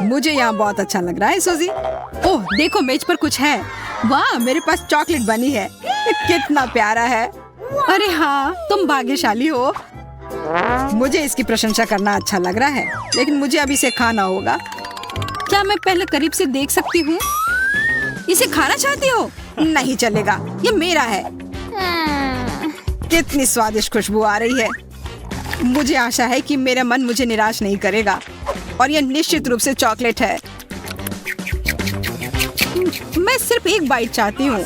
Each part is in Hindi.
मुझे यहाँ बहुत अच्छा लग रहा है सूजी। ओह देखो मेज पर कुछ है। वाह मेरे पास चॉकलेट बनी है। कितना प्यारा है। अरे हाँ तुम भाग्यशाली हो। मुझे इसकी प्रशंसा करना अच्छा लग रहा है, लेकिन मुझे अब इसे खाना होगा। क्या मैं पहले करीब से देख सकती हूँ? इसे खाना चाहती हो? नहीं चलेगा, ये मेरा है। कितनी स्वादिष्ट खुशबू आ रही है। मुझे आशा है कि मेरा मन मुझे निराश नहीं करेगा, और यह निश्चित रूप से चॉकलेट है। मैं सिर्फ एक बाइट चाहती हूँ।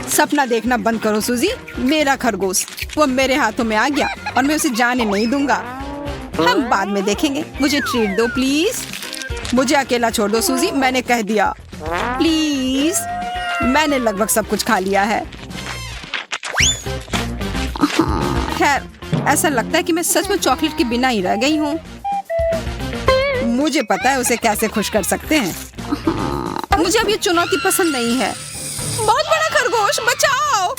सपना देखना बंद करो सूजी। मेरा खरगोश वो मेरे हाथों में आ गया और मैं उसे जाने नहीं दूंगा। हम बाद में देखेंगे। मुझे ट्रीट दो प्लीज। मुझे अकेला छोड़ दो सूजी, मैंने कह दिया। प्लीज। मैंने लगभग सब कुछ खा लिया है। खैर ऐसा लगता है कि मैं सच में चॉकलेट के बिना ही रह गई हूँ। मुझे पता है उसे कैसे खुश कर सकते हैं। मुझे अब ये चुनौती पसंद नहीं है। बहुत बड़ा खरगोश बचाओ।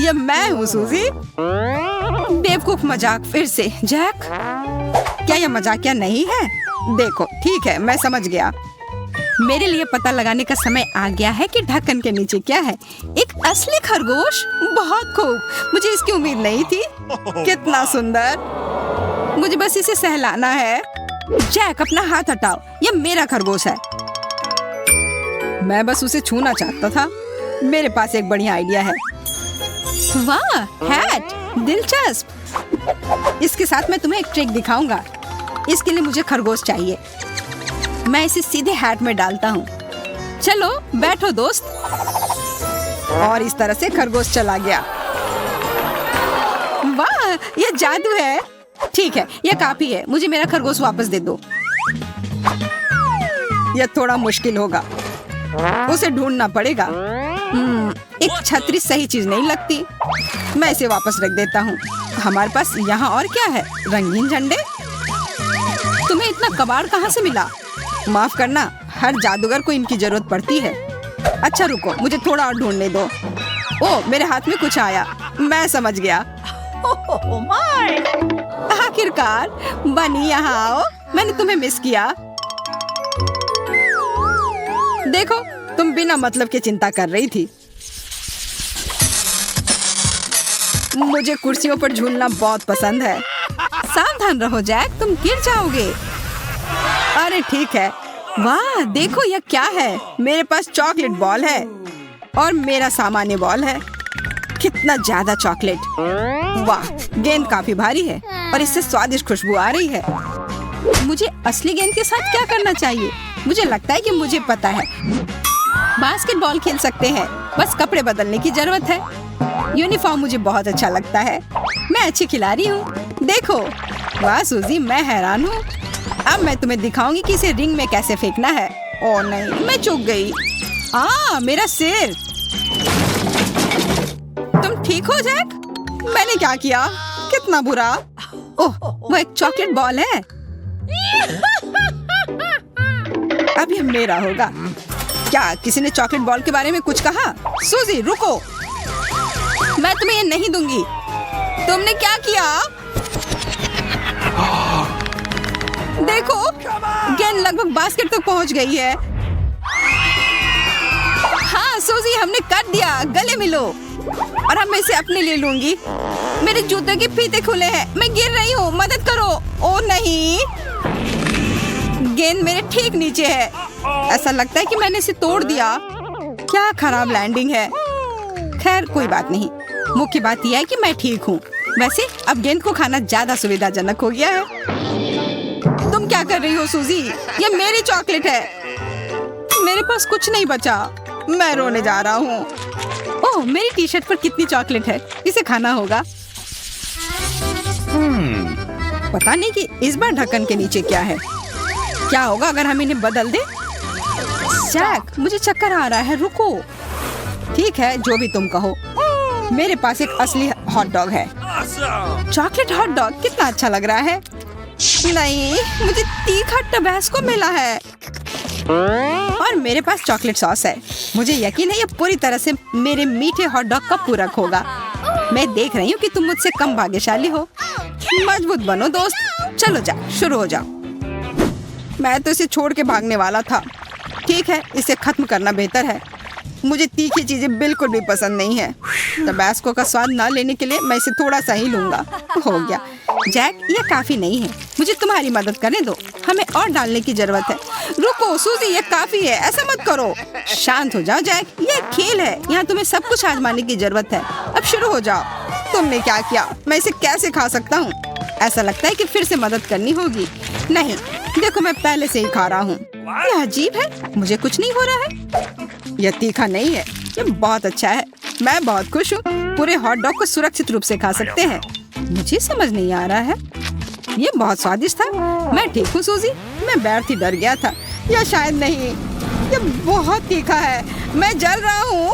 ये मैं हूँ सूजी। बेवकूफ मजाक फिर से। जैक क्या यह मजाकिया नहीं है? देखो ठीक है मैं समझ गया। मेरे लिए पता लगाने का समय आ गया है कि ढक्कन के नीचे क्या है। एक असली खरगोश। बहुत खूब, मुझे इसकी उम्मीद नहीं थी। कितना सुंदर। मुझे बस इसे सहलाना है। जैक अपना हाथ हटाओ, यह मेरा खरगोश है। मैं बस उसे छूना चाहता था। मेरे पास एक बढ़िया आइडिया है। वाह हैट, दिलचस्प। इसके साथ मैं तुम्हें एक ट्रिक दिखाऊंगा। इसके लिए मुझे खरगोश चाहिए। मैं इसे सीधे हैट में डालता हूँ। चलो बैठो दोस्त। और इस तरह से खरगोश चला गया। वाह यह जादू है। ठीक है यह काफी है, मुझे मेरा खरगोश वापस दे दो। यह थोड़ा मुश्किल होगा, उसे ढूंढना पड़ेगा। एक छतरी सही चीज नहीं लगती। मैं इसे वापस रख देता हूँ। हमारे पास यहाँ और क्या है? रंगीन झंडे। तुम्हें इतना कबाड़ कहाँ से मिला? माफ करना, हर जादूगर को इनकी जरूरत पड़ती है। अच्छा रुको, मुझे थोड़ा और ढूंढने दो। ओह मेरे हाथ में कुछ आया, मैं समझ गया। आखिरकार बनी यहाँ आओ, मैंने तुम्हें मिस किया। देखो तुम बिना मतलब के चिंता कर रही थी। मुझे कुर्सियों पर झूलना बहुत पसंद है। सावधान रहो जैक, तुम गिर जाओगे। अरे ठीक है। वाह देखो यह क्या है। मेरे पास चॉकलेट बॉल है और मेरा सामान्य बॉल है। कितना ज्यादा चॉकलेट। वाह गेंद काफी भारी है और इससे स्वादिष्ट खुशबू आ रही है। मुझे असली गेंद के साथ क्या करना चाहिए? मुझे लगता है कि मुझे पता है। बास्केटबॉल खेल सकते हैं, बस कपड़े बदलने की जरूरत है। यूनिफॉर्म मुझे बहुत अच्छा लगता है। मैं अच्छी खिलाड़ी हूँ। देखो। वाह सूजी मैं हैरान हूँ। अब मैं तुम्हें दिखाऊंगी कि इसे रिंग में कैसे फेंकना है। ओह नहीं मैं चूक गई। मेरा सिर। तुम ठीक हो जैक? मैंने क्या किया? कितना बुरा। ओह वो एक चॉकलेट बॉल है। अब ये मेरा होगा। क्या किसी ने चॉकलेट बॉल के बारे में कुछ कहा? सूजी रुको, मैं तुम्हें ये नहीं दूंगी। तुमने क्या किया? देखो गेंद लगभग बास्केट तक पहुंच गई है। हाँ सूजी हमने कर दिया। गले मिलो और अब मैं इसे अपने लिए लूंगी। मेरे जूते के फीते खुले हैं, मैं गिर रही हूँ, मदद करो। ओ नहीं, गेंद मेरे ठीक नीचे है। ऐसा लगता है कि मैंने इसे तोड़ दिया। क्या खराब लैंडिंग है। खैर कोई बात नहीं, मुख्य बात यह है कि मैं ठीक हूँ। वैसे अब गेंद को खाना ज्यादा सुविधाजनक हो गया है। तुम क्या कर रही हो सूजी? ये मेरी चॉकलेट है। मेरे पास कुछ नहीं बचा, मैं रोने जा रहा हूँ। ओह मेरी टी शर्ट पर कितनी चॉकलेट है, इसे खाना होगा। पता नहीं कि इस बार ढक्कन के नीचे क्या है। क्या होगा अगर हम इन्हें बदल दें? जैक मुझे चक्कर आ रहा है, रुको। ठीक है जो भी तुम कहो। मेरे पास एक असली हॉट डॉग है। चॉकलेट हॉट डॉग कितना अच्छा लग रहा है। नहीं मुझे तीखा टबैस्को मिला है और मेरे पास चॉकलेट सॉस है। मुझे यकीन है ये पूरी तरह से मेरे मीठे हॉट डॉग का पूरक होगा। मैं देख रही हूँ कि तुम मुझसे कम भाग्यशाली हो। मजबूत बनो दोस्त। चलो जा शुरू हो जाओ। मैं तो इसे छोड़ के भागने वाला था। ठीक है, इसे खत्म करना बेहतर है। मुझे तीखी चीजें बिल्कुल भी पसंद नहीं है। टबैस्को का स्वाद ना लेने के लिए मैं इसे थोड़ा सा ही लूंगा। हो गया। जैक, ये काफी नहीं है, मुझे तुम्हारी मदद करने दो। हमें और डालने की जरूरत है। रुको सूजी, ये काफी है, ऐसा मत करो। शांत हो जाओ जैक, ये एक खेल है, यहाँ तुम्हें सब कुछ आजमाने की जरूरत है। अब शुरू हो जाओ। तुमने क्या किया? मैं इसे कैसे खा सकता हूँ? ऐसा लगता है कि फिर से मदद करनी होगी। नहीं, देखो मैं पहले से ही खा रहा हूँ। यह अजीब है, मुझे कुछ नहीं हो रहा है। यह तीखा नहीं है, ये बहुत अच्छा है। मैं बहुत खुश हूँ। पूरे हॉट डॉग को सुरक्षित रूप से खा सकते हैं। मुझे समझ नहीं आ रहा है। ये बहुत स्वादिष्ट था। मैं ठीक हूँ सूजी, मैं बैठ ही डर गया था। या शायद नहीं, ये बहुत तीखा है। मैं जल रहा हूँ।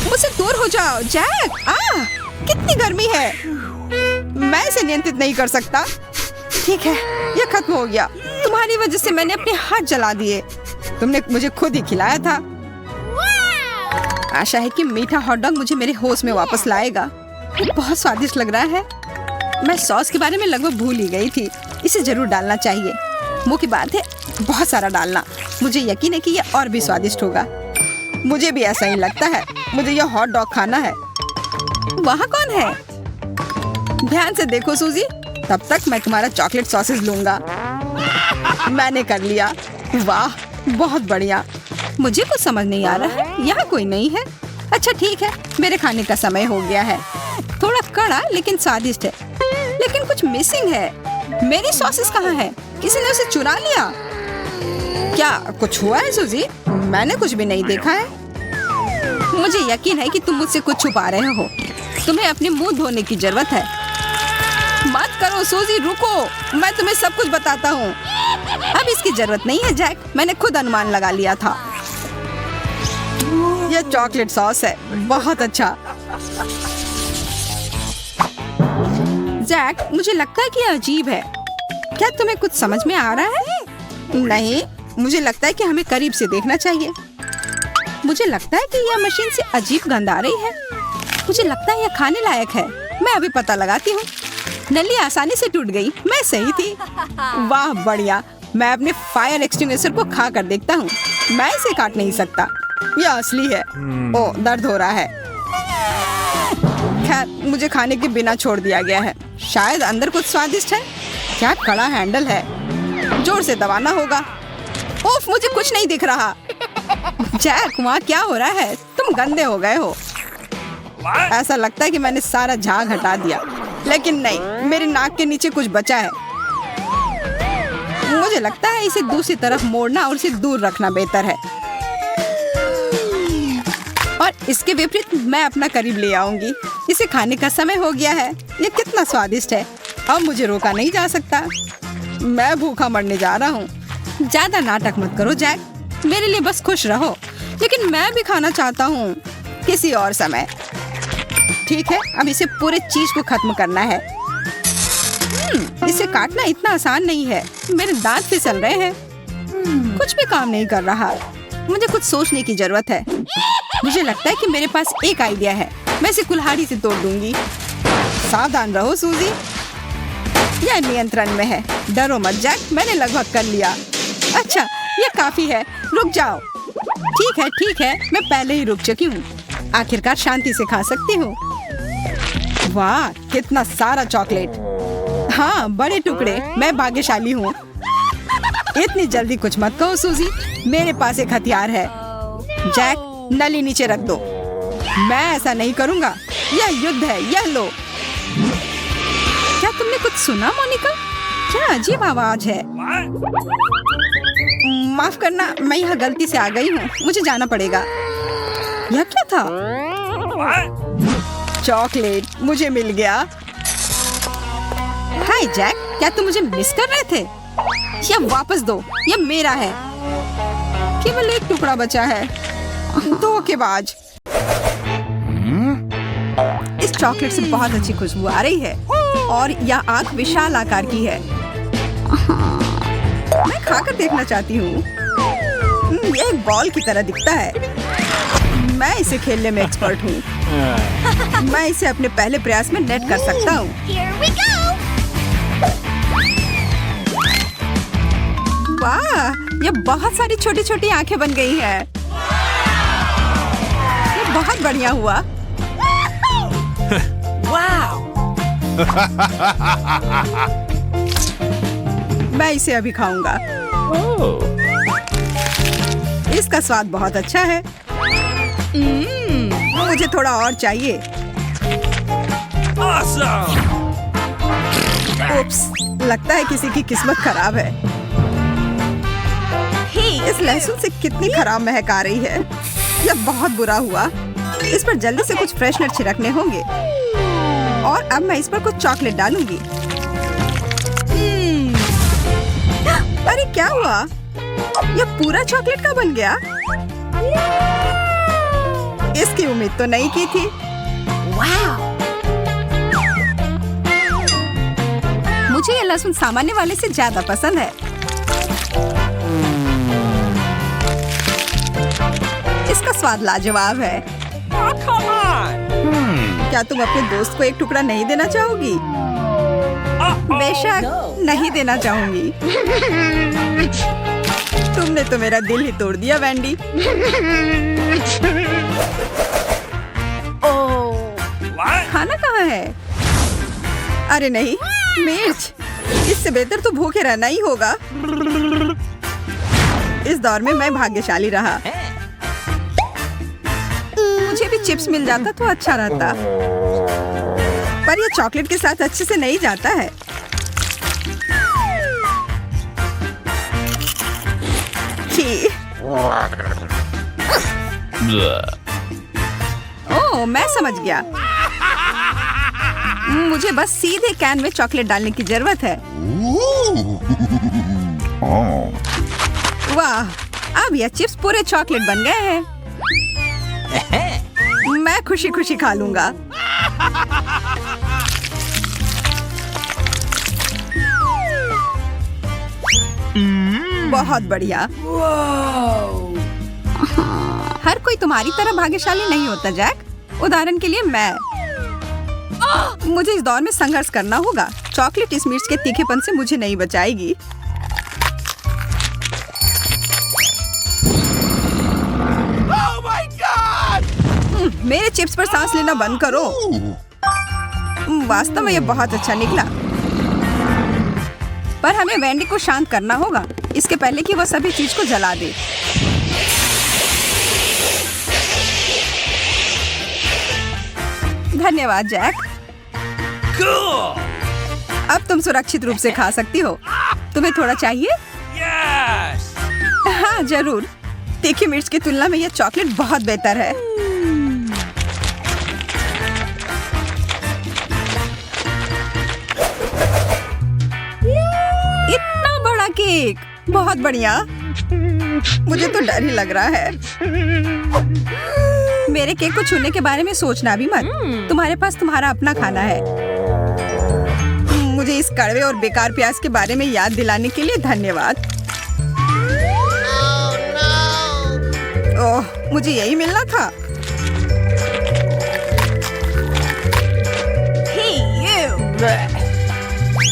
मुझसे दूर हो जाओ जैक। कितनी गर्मी है, मैं इसे नियंत्रित नहीं कर सकता। ठीक है, ये खत्म हो गया। तुम्हारी वजह से मैंने अपने हाथ जला दिए। तुमने मुझे खुद ही खिलाया था। आशा है कि मीठा हॉट डॉग मुझे मेरे होश में वापस लाएगा। ये बहुत स्वादिष्ट लग रहा है। मैं सॉस के बारे में लगभग भूल ही गई थी। इसे जरूर डालना चाहिए। मुंह की बात है, बहुत सारा डालना। मुझे यकीन है कि यह और भी स्वादिष्ट होगा। मुझे भी ऐसा ही लगता है। मुझे यह हॉट डॉग खाना है। वहाँ कौन है? ध्यान से देखो सूजी। तब तक मैं तुम्हारा चॉकलेट सॉसेज लूंगा। मैंने कर लिया। वाह, बहुत बढ़िया। मुझे कुछ समझ नहीं आ रहा है, यहाँ कोई नहीं है। अच्छा ठीक है, मेरे खाने का समय हो गया है। थोड़ा कड़ा लेकिन स्वादिष्ट है, लेकिन कुछ मिसिंग है। मेरी सॉसेस कहाँ है? किसी ने उसे चुरा लिया क्या? कुछ हुआ है सूजी? मैंने कुछ भी नहीं देखा है। मुझे यकीन है कि तुम मुझसे कुछ छुपा रहे हो। तुम्हें अपने मुंह धोने की जरूरत है। मत करो सूजी, रुको, मैं तुम्हें सब कुछ बताता हूँ। अब इसकी जरूरत नहीं है जैक, मैंने खुद अनुमान लगा लिया था। यह चॉकलेट सॉस है, बहुत अच्छा। जैक, मुझे लगता है कि यह अजीब है। क्या तुम्हें कुछ समझ में आ रहा है? नहीं, मुझे लगता है कि हमें करीब से देखना चाहिए। मुझे लगता है कि यह मशीन से अजीब गंध आ रही है। मुझे लगता है यह खाने लायक है। मैं अभी पता लगाती हूँ। नली आसानी से टूट गई, मैं सही थी। वाह बढ़िया। मैं अपने फायर एक्सटिंग्विशर को खा कर देखता हूँ। मैं इसे काट नहीं सकता, यह असली है। ओह, दर्द हो रहा है। खैर, मुझे खाने के बिना छोड़ दिया गया है। शायद अंदर कुछ स्वादिष्ट है। क्या कड़ा हैंडल है, जोर से दबाना होगा। उफ, मुझे कुछ नहीं दिख रहा। जैक, वहाँ क्या हो रहा है? तुम गंदे हो गए हो। ऐसा लगता है कि मैंने सारा झाग हटा दिया, लेकिन नहीं, मेरे नाक के नीचे कुछ बचा है। मुझे लगता है इसे दूसरी तरफ मोड़ना और इसे दूर रखना बेहतर है। और इसके विपरीत मैं अपना करीब ले आऊंगी। इसे खाने का समय हो गया है। ये कितना स्वादिष्ट है। अब मुझे रोका नहीं जा सकता। मैं भूखा मरने जा रहा हूँ। ज्यादा नाटक मत करो जैक, मेरे लिए बस खुश रहो। लेकिन मैं भी खाना चाहता हूँ, किसी और समय। ठीक है, अब इसे पूरे चीज को खत्म करना है। इसे काटना इतना आसान नहीं है। मेरे दांत फिसल रहे हैं। कुछ भी काम नहीं कर रहा। मुझे कुछ सोचने की जरूरत है। मुझे लगता है कि मेरे पास एक आइडिया है। मैं इसे कुल्हाड़ी से तोड़ दूंगी। सावधान रहो सूजी, यह नियंत्रण में है। डरो मत जैक, मैंने लगभग कर लिया। अच्छा, यह काफी है, रुक जाओ। ठीक है, मैं पहले ही रुक चुकी हूँ। आखिरकार शांति से खा सकती हूँ। वाह, कितना सारा चॉकलेट। हाँ, बड़े टुकड़े। मैं भाग्यशाली हूँ। इतनी जल्दी कुछ मत कहो सूजी, मेरे पास एक हथियार है। जैक, नली नीचे रख दो। मैं ऐसा नहीं करूँगा। यह युद्ध है, यह लो। क्या तुमने कुछ सुना मोनिका? क्या अजीब आवाज है। माफ करना, मैं यहाँ गलती से आ गई हूँ। मुझे जाना पड़ेगा। यह क्या था? चॉकलेट मुझे मिल गया। हाय जैक, क्या तुम मुझे मिस कर रहे थे? यह वापस दो, यह मेरा है। केवल एक टुकड़ा बचा है। धोखेबाज। इस चॉकलेट से बहुत अच्छी खुशबू आ रही है और यह आंख विशाल आकार की है। मैं खाकर देखना चाहती हूँ। यह एक बॉल की तरह दिखता है। मैं इसे खेलने में एक्सपर्ट हूँ। मैं इसे अपने पहले प्रयास में नेट कर सकता हूँ। वाह, ये बहुत सारी छोटी छोटी आंखें बन गई हैं। ये बहुत बढ़िया हुआ। मैं इसे अभी खाऊंगा। इसका स्वाद बहुत अच्छा है। मुझे थोड़ा और चाहिए। उप्स, लगता है किसी की किस्मत खराब है। इस लहसुन से कितनी खराब महक आ रही है। यह बहुत बुरा हुआ। इस पर जल्दी से कुछ फ्रेशनर छिड़कने होंगे। और अब मैं इस पर कुछ चॉकलेट डालूंगी। अरे क्या हुआ? यह पूरा चॉकलेट का बन गया। इसकी उम्मीद तो नहीं की थी। मुझे ये लहसुन सामान्य वाले से ज्यादा पसंद है। इसका स्वाद लाजवाब है। क्या तुम अपने दोस्त को एक टुकड़ा नहीं देना चाहोगी? बेशक नहीं देना चाहूंगी। तुमने तो मेरा दिल ही तोड़ दिया वेंडी। खाना कहाँ है? अरे नहीं, मिर्च। इससे बेहतर तो भूखे रहना ही होगा। इस दौर में मैं भाग्यशाली रहा। मुझे भी चिप्स मिल जाता तो अच्छा रहता, पर यह चॉकलेट के साथ अच्छे से नहीं जाता है। ओह, मैं समझ गया। मुझे बस सीधे कैन में चॉकलेट डालने की जरूरत है। वाह, अब यह चिप्स पूरे चॉकलेट बन गए हैं। मैं खुशी खुशी खा लूंगा। बहुत बढ़िया। हर कोई तुम्हारी तरह भाग्यशाली नहीं होता जैक। उदाहरण के लिए मैं। मुझे इस दौर में संघर्ष करना होगा। चॉकलेट इस मिर्च के तीखेपन से मुझे नहीं बचाएगी। मेरे चिप्स पर सांस लेना बंद करो। वास्तव में यह बहुत अच्छा निकला, पर हमें वेंडी को शांत करना होगा इसके पहले कि वह सभी चीज को जला दे। धन्यवाद जैक। अब तुम सुरक्षित रूप से खा सकती हो। तुम्हें थोड़ा चाहिए? हाँ जरूर। तीखी मिर्च की तुलना में यह चॉकलेट बहुत बेहतर है। इतना बड़ा केक, बहुत बढ़िया। मुझे तो डर ही लग रहा है। मेरे केक को छूने के बारे में सोचना भी मत। तुम्हारे पास तुम्हारा अपना खाना है। मुझे इस कड़वे और बेकार प्याज के बारे में याद दिलाने के लिए धन्यवाद। ओह, मुझे यही मिलना था।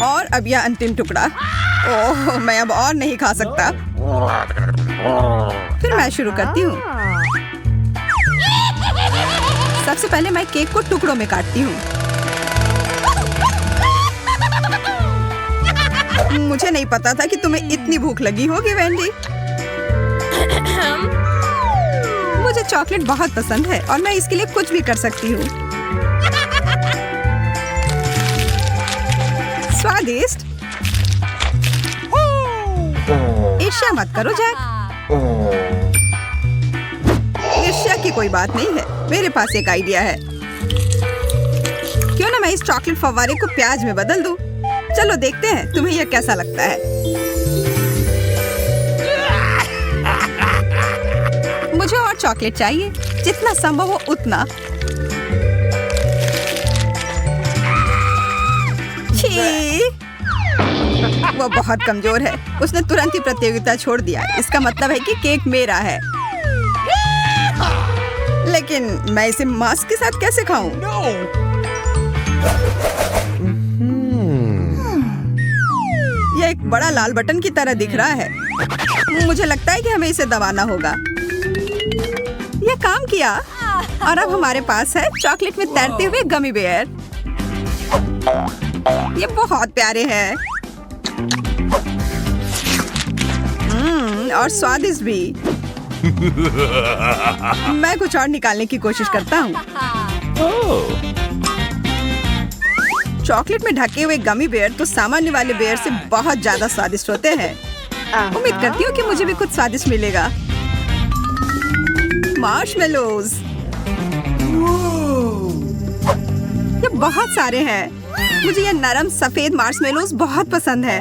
और अब यह अंतिम टुकड़ा। ओह, मैं अब और नहीं खा सकता। फिर मैं शुरू करती हूँ। सबसे पहले मैं केक को टुकड़ों में काटती हूँ। मुझे नहीं पता था कि तुम्हें इतनी भूख लगी होगी वेंडी। मुझे चॉकलेट बहुत पसंद है और मैं इसके लिए कुछ भी कर सकती हूँ। स्वादिष्ट। ईर्ष्या मत करो जैक। ईर्ष्या की कोई बात नहीं है। मेरे पास एक आइडिया है। क्यों ना मैं इस चॉकलेट फव्वारे को प्याज में बदल दूं? चलो देखते हैं तुम्हें यह कैसा लगता है। मुझे और चॉकलेट चाहिए, जितना संभव हो उतना। छी, वो बहुत कमजोर है। उसने तुरंत ही प्रतियोगिता छोड़ दिया। इसका मतलब है कि केक मेरा है। लेकिन मैं इसे मास्क के साथ कैसे खाऊं? यह यह एक बड़ा लाल बटन की तरह दिख रहा है। मुझे लगता है कि हमें इसे दबाना होगा। यह काम किया और अब हमारे पास है चॉकलेट में तैरते हुए गमी बेयर। ये बहुत प्यारे हैं और स्वादिष्ट भी। मैं कुछ और निकालने की कोशिश करता हूँ। चॉकलेट में ढके हुए गमी बेयर तो सामान्य वाले बेयर से बहुत ज्यादा स्वादिष्ट होते हैं। उम्मीद करती हूँ कि मुझे भी कुछ स्वादिष्ट मिलेगा। मार्शमेलोज, ये बहुत सारे हैं। मुझे ये नरम सफेद मार्शमेलोज बहुत पसंद है।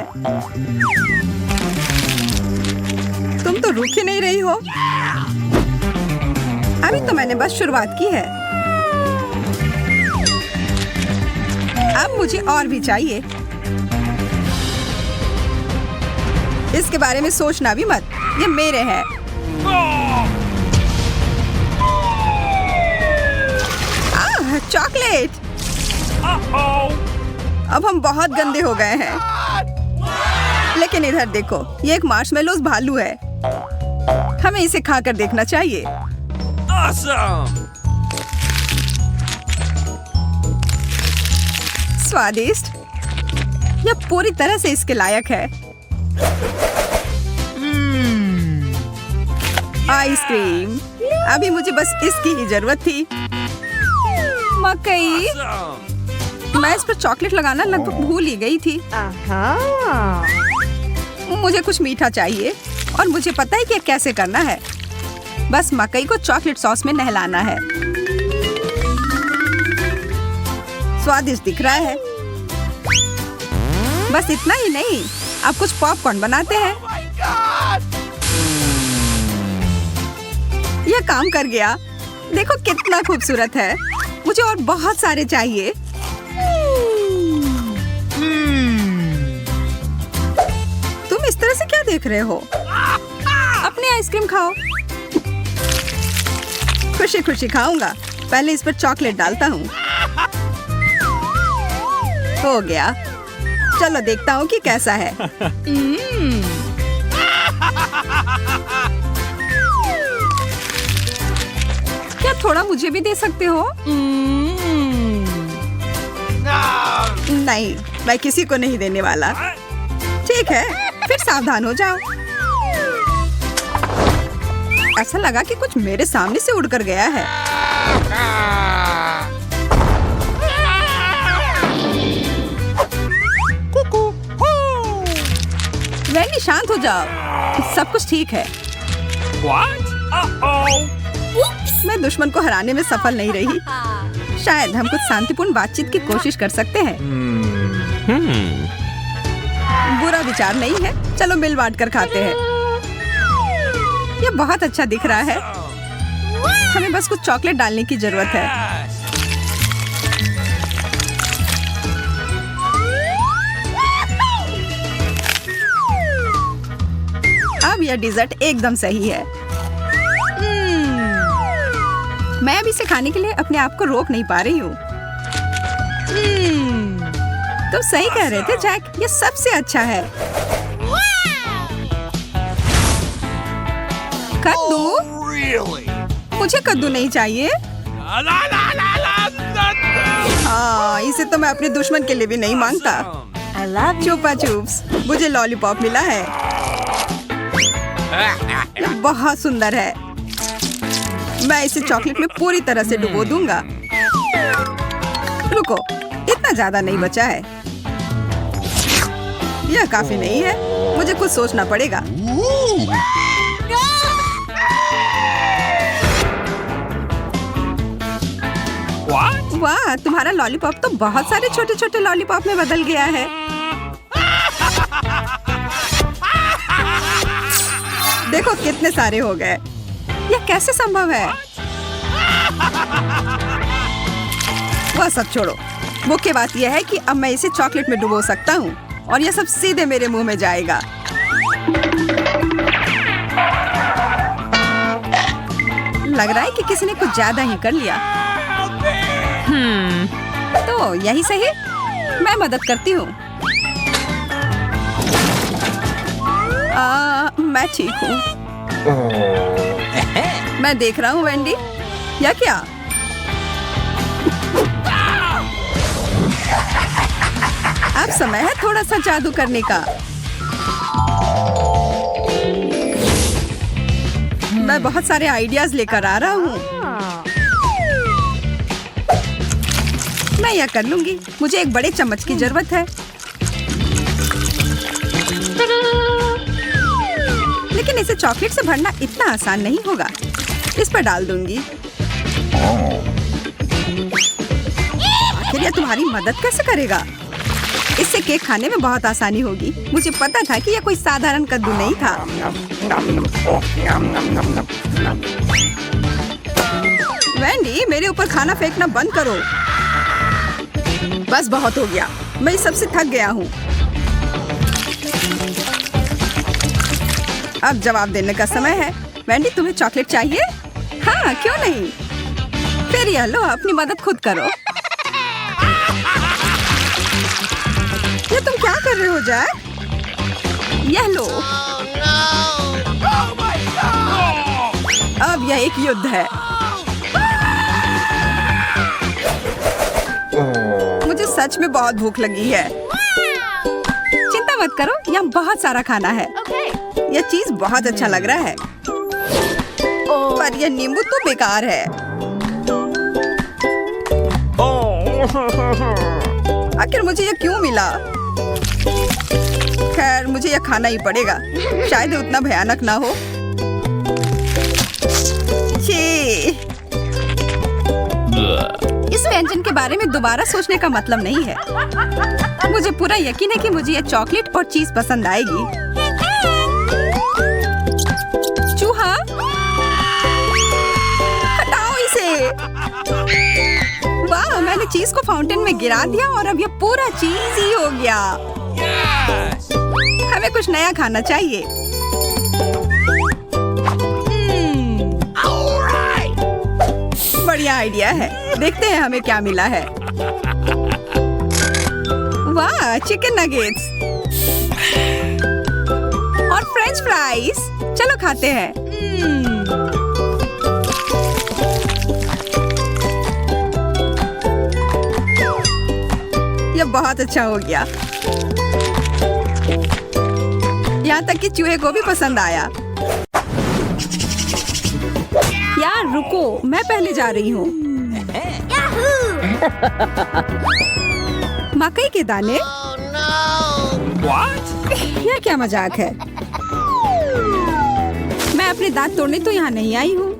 तुम तो रुक ही नहीं रही हो। अभी तो मैंने बस शुरुआत की है। अब मुझे और भी चाहिए। इसके बारे में सोचना भी मत, ये मेरे हैं। चॉकलेट। अब हम बहुत गंदे हो गए हैं। लेकिन इधर देखो, ये एक मार्शमेलोज भालू है। हमें इसे खाकर देखना चाहिए। स्वादिष्ट। यह पूरी तरह से इसके लायक है। आइसक्रीम। अभी मुझे बस इसकी ही जरूरत थी। मकई। मैं इस पर चॉकलेट लगाना लगभग भूल ही गई थी। मुझे कुछ मीठा चाहिए और मुझे पता है कि यह कैसे करना है। बस मकई को चॉकलेट सॉस में नहलाना है। स्वादिष्ट दिख रहा है। बस इतना ही नहीं, अब कुछ पॉपकॉर्न बनाते हैं। यह काम कर गया। देखो कितना खूबसूरत है। मुझे और बहुत सारे चाहिए। तुम इस तरह से क्या देख रहे हो? अपनी आइसक्रीम खाओ। खुशी खुशी खाऊंगा। पहले इस पर चॉकलेट डालता हूँ। हो गया। चलो देखता हूँ कि कैसा है। क्या थोड़ा मुझे भी दे सकते हो? नहीं, मैं किसी को नहीं देने वाला। ठीक है, फिर सावधान हो जाओ। ऐसा लगा कि कुछ मेरे सामने से उड़कर गया है। वैनी, शांत हो जाओ। सब कुछ ठीक है। मैं दुश्मन को हराने में सफल नहीं रही। शायद हम कुछ शांतिपूर्ण बातचीत की कोशिश कर सकते हैं। बुरा विचार नहीं है। चलो मिल बांट कर खाते हैं। ये बहुत अच्छा दिख रहा है। हमें बस कुछ चॉकलेट डालने की जरूरत है। अब यह डिजर्ट एकदम सही है। मैं अब इसे खाने के लिए अपने आप को रोक नहीं पा रही हूँ। तुम सही कह रहे थे जैक, ये सबसे अच्छा है। कद्दू? मुझे कद्दू नहीं चाहिए। हाँ, इसे तो मैं अपने दुश्मन के लिए भी नहीं मांगता। चुपा चुप्स, मुझे लॉलीपॉप मिला है। बहुत सुंदर है। मैं इसे चॉकलेट में पूरी तरह से डुबो दूंगा। रुको, इतना ज्यादा नहीं बचा है। यह काफी नहीं है। मुझे कुछ सोचना पड़ेगा। वाह, तुम्हारा लॉलीपॉप तो बहुत सारे छोटे छोटे लॉलीपॉप में बदल गया है। देखो कितने सारे हो गए। यह कैसे संभव है? वह सब छोड़ो। मुख्य बात यह है कि अब मैं इसे चॉकलेट में डुबो सकता हूँ और यह सब सीधे मेरे मुंह में जाएगा। लग रहा है कि किसी ने कुछ ज्यादा ही कर लिया। तो यही सही, मैं मदद करती हूँ। मैं ठीक हूँ। मैं देख रहा हूँ वेंडी, या क्या? अब समय है थोड़ा सा जादू करने का। मैं बहुत सारे आइडियाज लेकर आ रहा हूँ। मैं यह कर लूंगी। मुझे एक बड़े चम्मच की जरूरत है, लेकिन इसे चॉकलेट से भरना इतना आसान नहीं होगा। इस पर डाल दूंगी। आखिर यह तुम्हारी मदद कैसे करेगा? इससे केक खाने में बहुत आसानी होगी। मुझे पता था कि यह कोई साधारण कद्दू नहीं था। वेंडी, मेरे ऊपर खाना फेंकना बंद करो। बस बहुत हो गया। मैं इस सबसे थक गया हूँ। अब जवाब देने का समय है। वेंडी, तुम्हें चॉकलेट चाहिए? हाँ, क्यों नहीं? फिर यह लो, अपनी मदद खुद करो। ये तुम क्या कर रहे हो जैक? यह लो। अब यह एक युद्ध है। मुझे सच में बहुत भूख लगी है। चिंता मत करो, यहाँ बहुत सारा खाना है। यह चीज बहुत अच्छा लग रहा है, पर यह नींबू तो बेकार है। आखिर मुझे यह क्यों मिला? खैर, मुझे यह खाना ही पड़ेगा। शायद ये उतना भयानक ना हो। इस व्यंजन के बारे में दोबारा सोचने का मतलब नहीं है। मुझे पूरा यकीन है कि मुझे यह चॉकलेट और चीज पसंद आएगी। चूहा, हटाओ इसे। वाह, मैंने चीज को फाउंटेन में गिरा दिया और अब यह पूरा चीज ही हो गया। हमें कुछ नया खाना चाहिए। बढ़िया आइडिया है। देखते हैं हमें क्या मिला है। वाह, चिकन नगेट्स और फ्रेंच फ्राइज। चलो खाते हैं। यह बहुत अच्छा हो गया। यहाँ तक कि चूहे को भी पसंद आया। यार रुको, मैं पहले जा रही हूँ। मकई के दाने? यह क्या मजाक है? मैं अपने दांत तोड़ने तो यहाँ नहीं आई हूँ।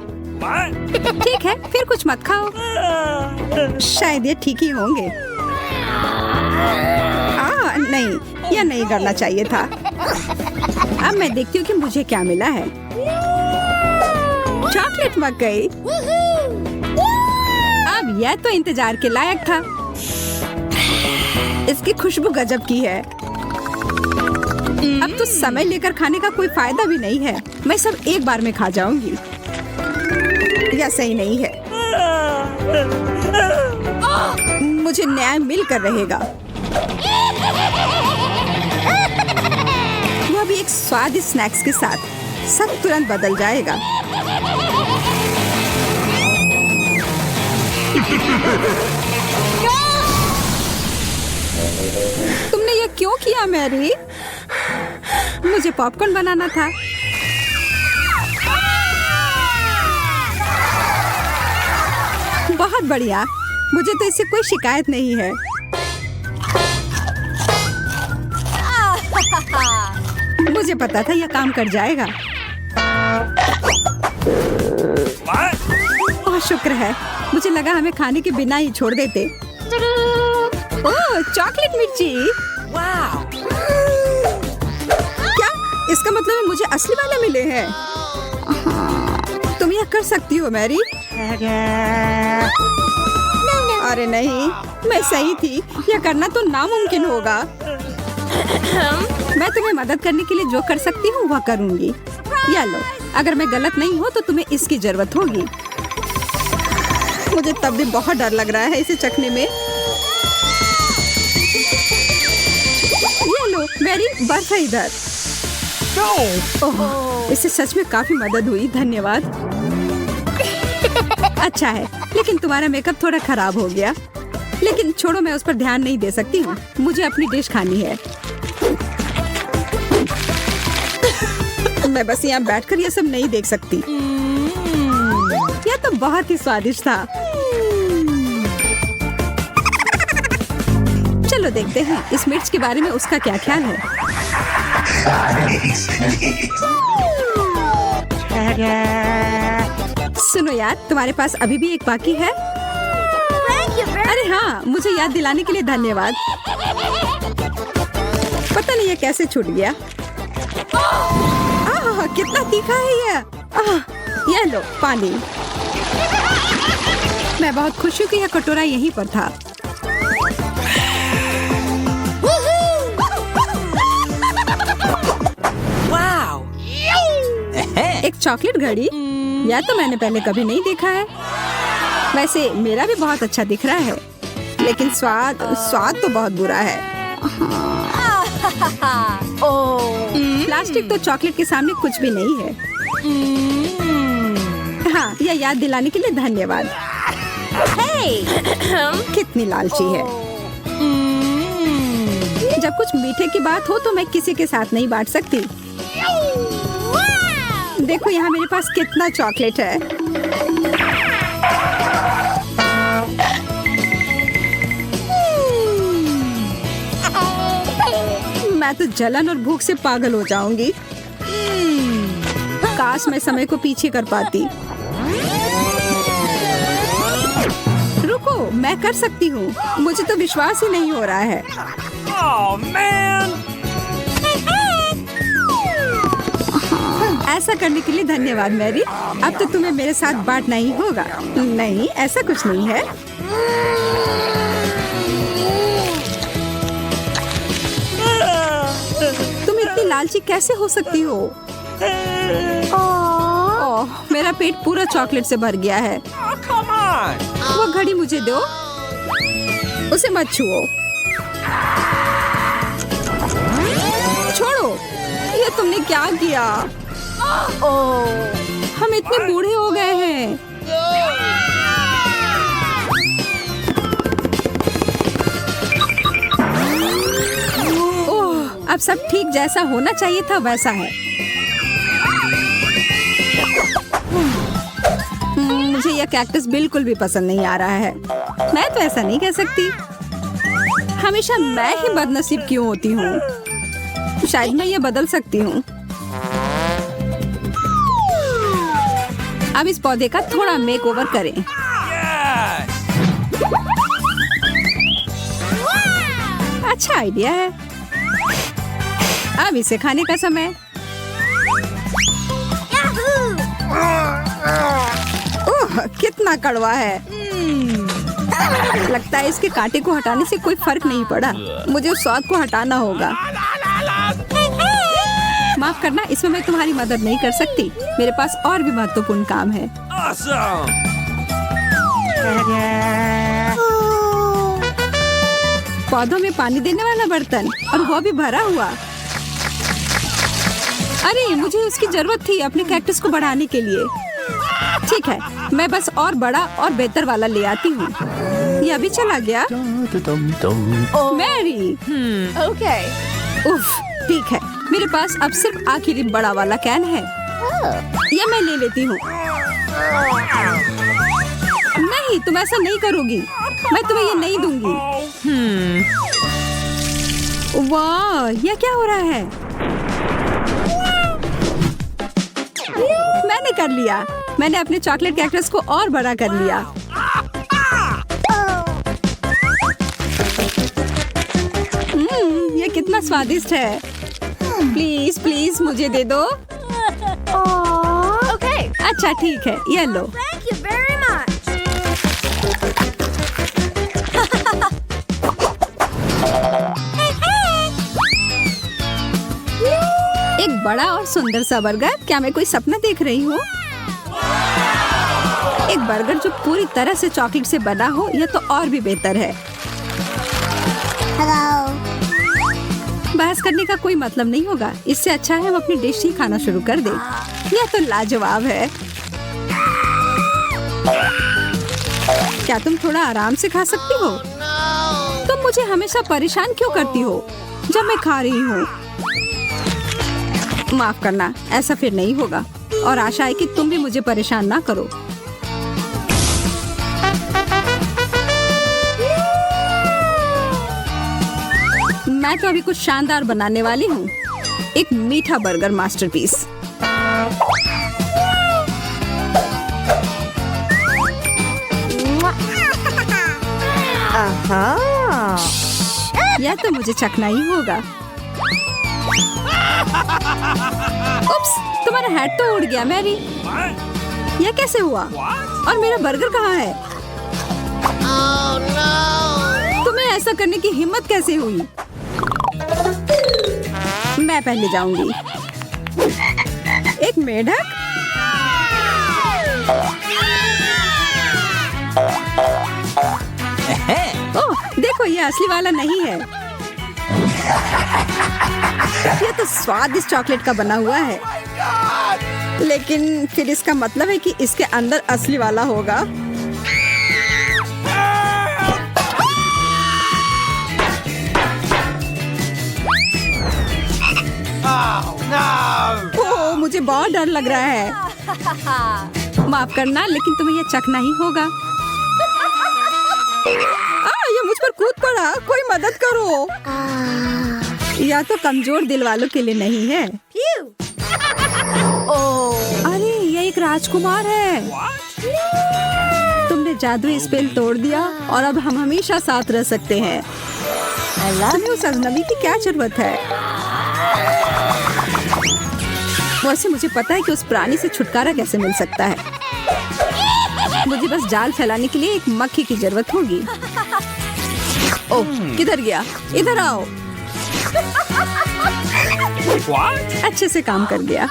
ठीक है, फिर कुछ मत खाओ। शायद ये ठीक ही होंगे। नहीं, यह नहीं करना चाहिए था। अब मैं देखती हूँ कि मुझे क्या मिला है। चॉकलेट मकई। अब यह तो इंतजार के लायक था। इसकी खुशबू गजब की है। अब तो समय लेकर खाने का कोई फायदा भी नहीं है। मैं सब एक बार में खा जाऊंगी। यह सही नहीं है। मुझे न्याय मिलकर रहेगा। वह भी एक स्वादिष्ट स्नैक्स के साथ। सब तुरंत बदल जाएगा। तुमने ये क्यों किया मैरी? मुझे पॉपकॉर्न बनाना था। बहुत बढ़िया। मुझे तो इससे कोई शिकायत नहीं है। मुझे पता था यह काम कर जाएगा। ओह, शुक्र है। मुझे लगा हमें खाने के बिना ही छोड़ देते। ओह, चॉकलेट मिर्ची। क्या? इसका मतलब है मुझे असली वाले मिले हैं। तुम यह कर सकती हो मैरी। अरे नहीं, मैं सही थी। यह करना तो नामुमकिन होगा। मैं तुम्हें मदद करने के लिए जो कर सकती हूँ वह करूँगी। या लो, अगर मैं गलत नहीं हूँ तो तुम्हें इसकी जरूरत होगी। मुझे तब भी बहुत डर लग रहा है इसे चखने में। ये लो, मेरी बर्फ है इधर। ओह, इससे सच में काफी मदद हुई, धन्यवाद। अच्छा है, लेकिन तुम्हारा मेकअप थोड़ा खराब हो गया। लेकिन छोड़ो, मैं उस पर ध्यान नहीं दे सकती हूँ। मुझे अपनी डिश खानी है। मैं बस यहाँ बैठकर ये सब नहीं देख सकती। यह तो बहुत ही स्वादिष्ट था। चलो देखते हैं इस मिर्च के बारे में उसका क्या ख्याल है। सुनो यार, तुम्हारे पास अभी भी एक बाकी है। अरे हाँ, मुझे याद दिलाने के लिए धन्यवाद। पता नहीं ये कैसे छूट गया। कितना तीखा है ये लो पानी। मैं बहुत खुश हूँ कि यह कटोरा यहीं पर था। एक चॉकलेट घड़ी, या तो मैंने पहले कभी नहीं देखा है। वैसे मेरा भी बहुत अच्छा दिख रहा है, लेकिन स्वाद तो बहुत बुरा है। प्लास्टिक तो चॉकलेट के सामने कुछ भी नहीं है। हाँ, यह याद दिलाने के लिए धन्यवाद। कितनी लालची है। जब कुछ मीठे की बात हो तो मैं किसी के साथ नहीं बांट सकती। देखो यहाँ मेरे पास कितना चॉकलेट है। मैं तो जलन और भूख से पागल हो जाऊंगी। काश मैं समय को पीछे कर पाती। रुको, मैं कर सकती हूँ। मुझे तो विश्वास ही नहीं हो रहा है। ऐसा करने के लिए धन्यवाद मैरी। अब तो तुम्हें मेरे साथ बांटना ही होगा। नहीं, ऐसा कुछ नहीं है। तुम इतनी लालची कैसे हो सकती हो? ओह, मेरा पेट पूरा चॉकलेट से भर गया है। वो घड़ी मुझे दो। उसे मत छुओ। छोड़ो, ये तुमने क्या किया? हम इतने बूढ़े हो गए हैं। ओह, अब सब ठीक जैसा होना चाहिए था वैसा है। मुझे यह कैक्टस बिल्कुल भी पसंद नहीं आ रहा है। मैं तो ऐसा नहीं कह सकती। हमेशा मैं ही बदनसीब क्यों होती हूँ? शायद मैं ये बदल सकती हूँ। अब इस पौधे का थोड़ा मेकओवर करें। अच्छा आइडिया है। अब इसे खाने का समय। ओह, कितना कड़वा है। लगता है इसके कांटे को हटाने से कोई फर्क नहीं पड़ा। मुझे उस स्वाद को हटाना होगा। माफ करना, इसमें मैं तुम्हारी मदद नहीं कर सकती। मेरे पास और भी महत्वपूर्ण काम है। पौधों में पानी देने वाला बर्तन, और वो भी भरा हुआ। अरे, मुझे इसकी जरूरत थी अपने कैक्टस को बढ़ाने के लिए। ठीक है, मैं बस और बड़ा और बेहतर वाला ले आती हूँ। ये अभी चला गया। Mary, Okay. उफ, ठीक है। मेरे पास अब सिर्फ आखिरी बड़ा वाला कैन है। ये मैं ले लेती हूँ। नहीं, तुम ऐसा नहीं करोगी। मैं तुम्हें ये नहीं दूंगी। वाह, ये क्या हो रहा है? मैंने कर लिया। मैंने अपने चॉकलेट कैक्टस को और बड़ा कर लिया। ये कितना स्वादिष्ट है। प्लीज प्लीज मुझे दे दो। Okay. अच्छा ठीक है, ये लो। Thank you very much. एक बड़ा और सुंदर सा बर्गर। क्या मैं कोई सपना देख रही हूँ? एक बर्गर जो पूरी तरह से चॉकलेट से बना हो, यह तो और भी बेहतर है। Hello. बहस करने का कोई मतलब नहीं होगा। इससे अच्छा है हम अपनी डिश ही खाना शुरू कर दें। यह तो लाजवाब है। क्या तुम थोड़ा आराम से खा सकती हो? तुम मुझे हमेशा परेशान क्यों करती हो जब मैं खा रही हूँ? माफ करना, ऐसा फिर नहीं होगा और आशा है कि तुम भी मुझे परेशान ना करो। मैं तो अभी कुछ शानदार बनाने वाली हूँ। एक मीठा बर्गर मास्टरपीस। यह तो मुझे चखना ही होगा। उप्स, तुम्हारा हैट तो उड़ गया मैरी। यह कैसे हुआ? और मेरा बर्गर कहाँ है? तुम्हें ऐसा करने की हिम्मत कैसे हुई? मैं पहले जाऊंगी। एक मेढक? ओह, देखो ये असली वाला नहीं है। ये तो स्वादिष्ट चॉकलेट का बना हुआ है। लेकिन फिर इसका मतलब है कि इसके अंदर असली वाला होगा। ओह, मुझे बहुत डर लग रहा है। माफ करना, लेकिन तुम्हें यह चखना ही होगा। ये मुझ पर कूद पड़ा। कोई मदद करो। यह तो कमजोर दिल वालों के लिए नहीं है। अरे, यह एक राजकुमार है। तुमने जादुई स्पेल तोड़ दिया और अब हम हमेशा साथ रह सकते हैं। तुम्हें उस अजनबी की क्या जरूरत है? वैसे मुझे पता है कि उस प्राणी से छुटकारा कैसे मिल सकता है। मुझे बस जाल फैलाने के लिए एक मक्खी की जरूरत होगी। ओह, किधर गया? इधर आओ। अच्छे से काम कर गया।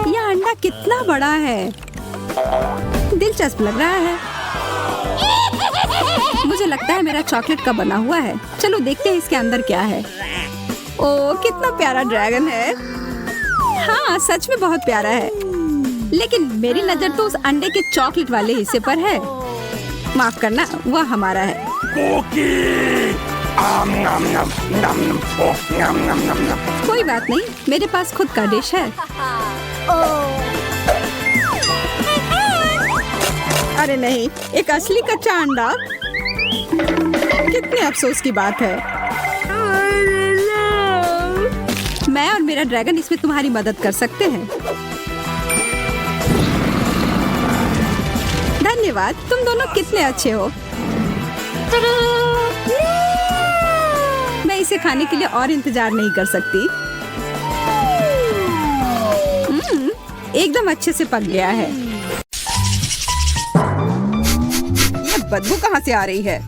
यह अंडा कितना बड़ा है। दिलचस्प लग रहा है। मुझे लगता है मेरा चॉकलेट का बना हुआ है। चलो देखते हैं इसके अंदर क्या है। ओह, कितना प्यारा ड्रैगन है। हाँ, सच में बहुत प्यारा है। लेकिन मेरी नजर तो उस अंडे के चॉकलेट वाले हिस्से पर है। माफ करना, वह हमारा है। कोई बात नहीं, मेरे पास खुद का डिश है। अरे नहीं, एक असली कच्चा अंडा। कितने अफसोस की बात है। मैं और मेरा ड्रैगन इसमें तुम्हारी मदद कर सकते हैं। धन्यवाद, तुम दोनों कितने अच्छे हो। मैं इसे खाने के लिए और इंतजार नहीं कर सकती। एकदम अच्छे से पक गया है। ये बदबू कहाँ से आ रही है?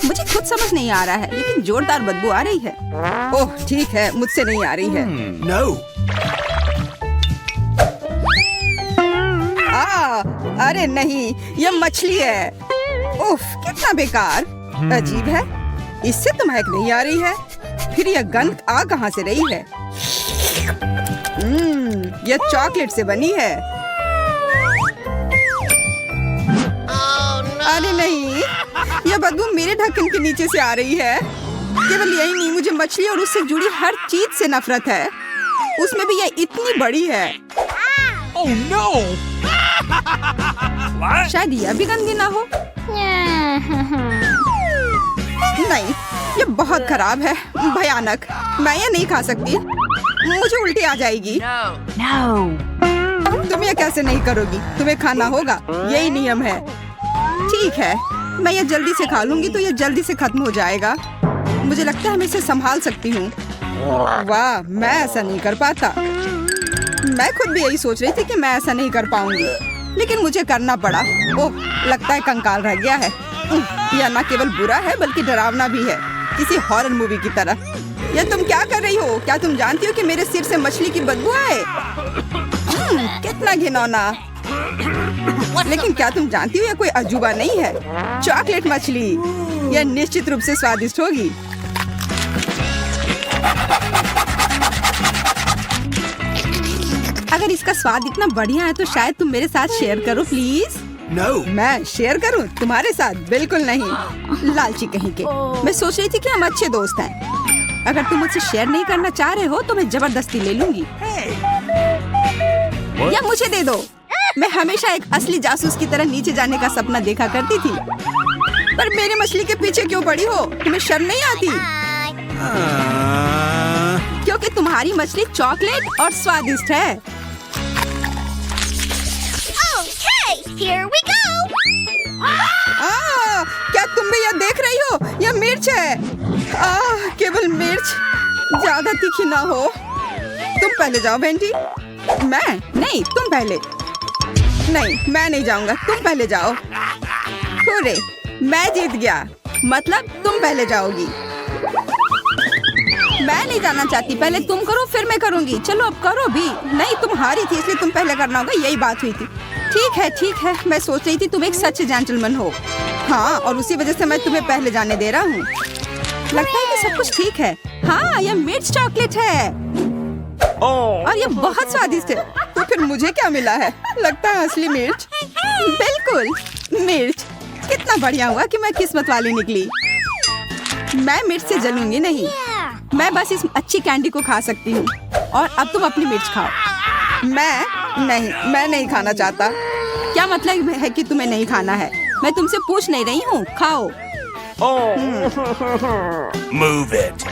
मुझे खुद समझ नहीं आ रहा है, लेकिन जोरदार बदबू आ रही है। ओह, ठीक है, मुझसे नहीं आ रही है। अरे नहीं, ये मछली है। उफ, कितना बेकार। अजीब है, इससे तो महक नहीं आ रही है। फिर यह गंध आ कहाँ से रही है? यह चॉकलेट से बनी है। अरे नहीं, यह बदबू मेरे ढक्कन के नीचे से आ रही है। केवल यही नहीं, मुझे मछली और उससे जुड़ी हर चीज से नफरत है। उसमें भी यह इतनी बड़ी है। Oh no! शायद यह भी गंदी ना हो। नहीं, ये बहुत खराब है, भयानक। मैं ये नहीं खा सकती, मुझे उल्टी आ जाएगी। तुम ये कैसे नहीं करोगी? तुम्हें खाना होगा, यही नियम है। ठीक है, मैं ये जल्दी से खा लूंगी तो ये जल्दी से खत्म हो जाएगा। मुझे लगता है मैं इसे संभाल सकती हूँ। वाह, मैं ऐसा नहीं कर पाता। मैं खुद भी यही सोच रही थी कि मैं ऐसा नहीं कर पाऊंगी, लेकिन मुझे करना पड़ा। ओह, लगता है कंकाल रह गया है। यह न केवल बुरा है बल्कि डरावना भी है, किसी हॉरर मूवी की तरह। ये तुम क्या कर रही हो? क्या तुम जानती हो कि मेरे सिर से मछली की बदबू आए? कितना घिनौना। लेकिन क्या तुम जानती हो यह कोई अजूबा नहीं है? चॉकलेट मछली, यह निश्चित रूप से स्वादिष्ट होगी। अगर इसका स्वाद इतना बढ़िया है तो शायद तुम मेरे साथ शेयर करो प्लीज। No. मैं शेयर करूं तुम्हारे साथ? बिल्कुल नहीं, लालची कहीं के। मैं सोच रही थी कि हम अच्छे दोस्त हैं। अगर तुम मुझसे शेयर नहीं करना चाह रहे हो तो मैं जबरदस्ती ले लूंगी। या मुझे दे दो। मैं हमेशा एक असली जासूस की तरह नीचे जाने का सपना देखा करती थी। पर मेरे मछली के पीछे क्यों पड़ी हो? तुम्हें शर्म नहीं आती? क्योंकि तुम्हारी मछली चॉकलेट और स्वादिष्ट है। Here we go. क्या तुम भी यह देख रही हो? यह मिर्च है। केवल मिर्च, ज्यादा तीखी ना हो। तुम पहले जाओ वेंडी। मैं नहीं, तुम पहले। नहीं, मैं नहीं जाऊंगा, तुम पहले जाओ। अरे, मैं जीत गया। मतलब तुम पहले जाओगी। मैं नहीं जाना चाहती। पहले तुम करो फिर मैं करूंगी। चलो अब करो भी। नहीं, तुम हारी थी इसलिए तुम पहले करना होगा, यही बात हुई थी। ठीक है। मैं सोच रही थी तुम एक सच्चे जेंटलमैन हो। हाँ, और उसी वजह से मैं तुम्हें पहले जाने दे रहा हूँ। लगता है कि सब कुछ ठीक है। हाँ, यह मिर्च चॉकलेट है और यह बहुत स्वादिष्ट है। तो फिर मुझे क्या मिला है? लगता है असली मिर्च। बिल्कुल मिर्च। कितना बढ़िया हुआ कि मैं किस्मत वाली निकली। मैं मिर्च से जलूंगी नहीं। मैं बस इस अच्छी कैंडी को खा सकती हूँ। और अब तुम अपनी मिर्च खाओ। मैं नहीं खाना चाहता। क्या मतलब है कि तुम्हें नहीं खाना है? मैं तुमसे पूछ नहीं रही हूँ, खाओ। Move it.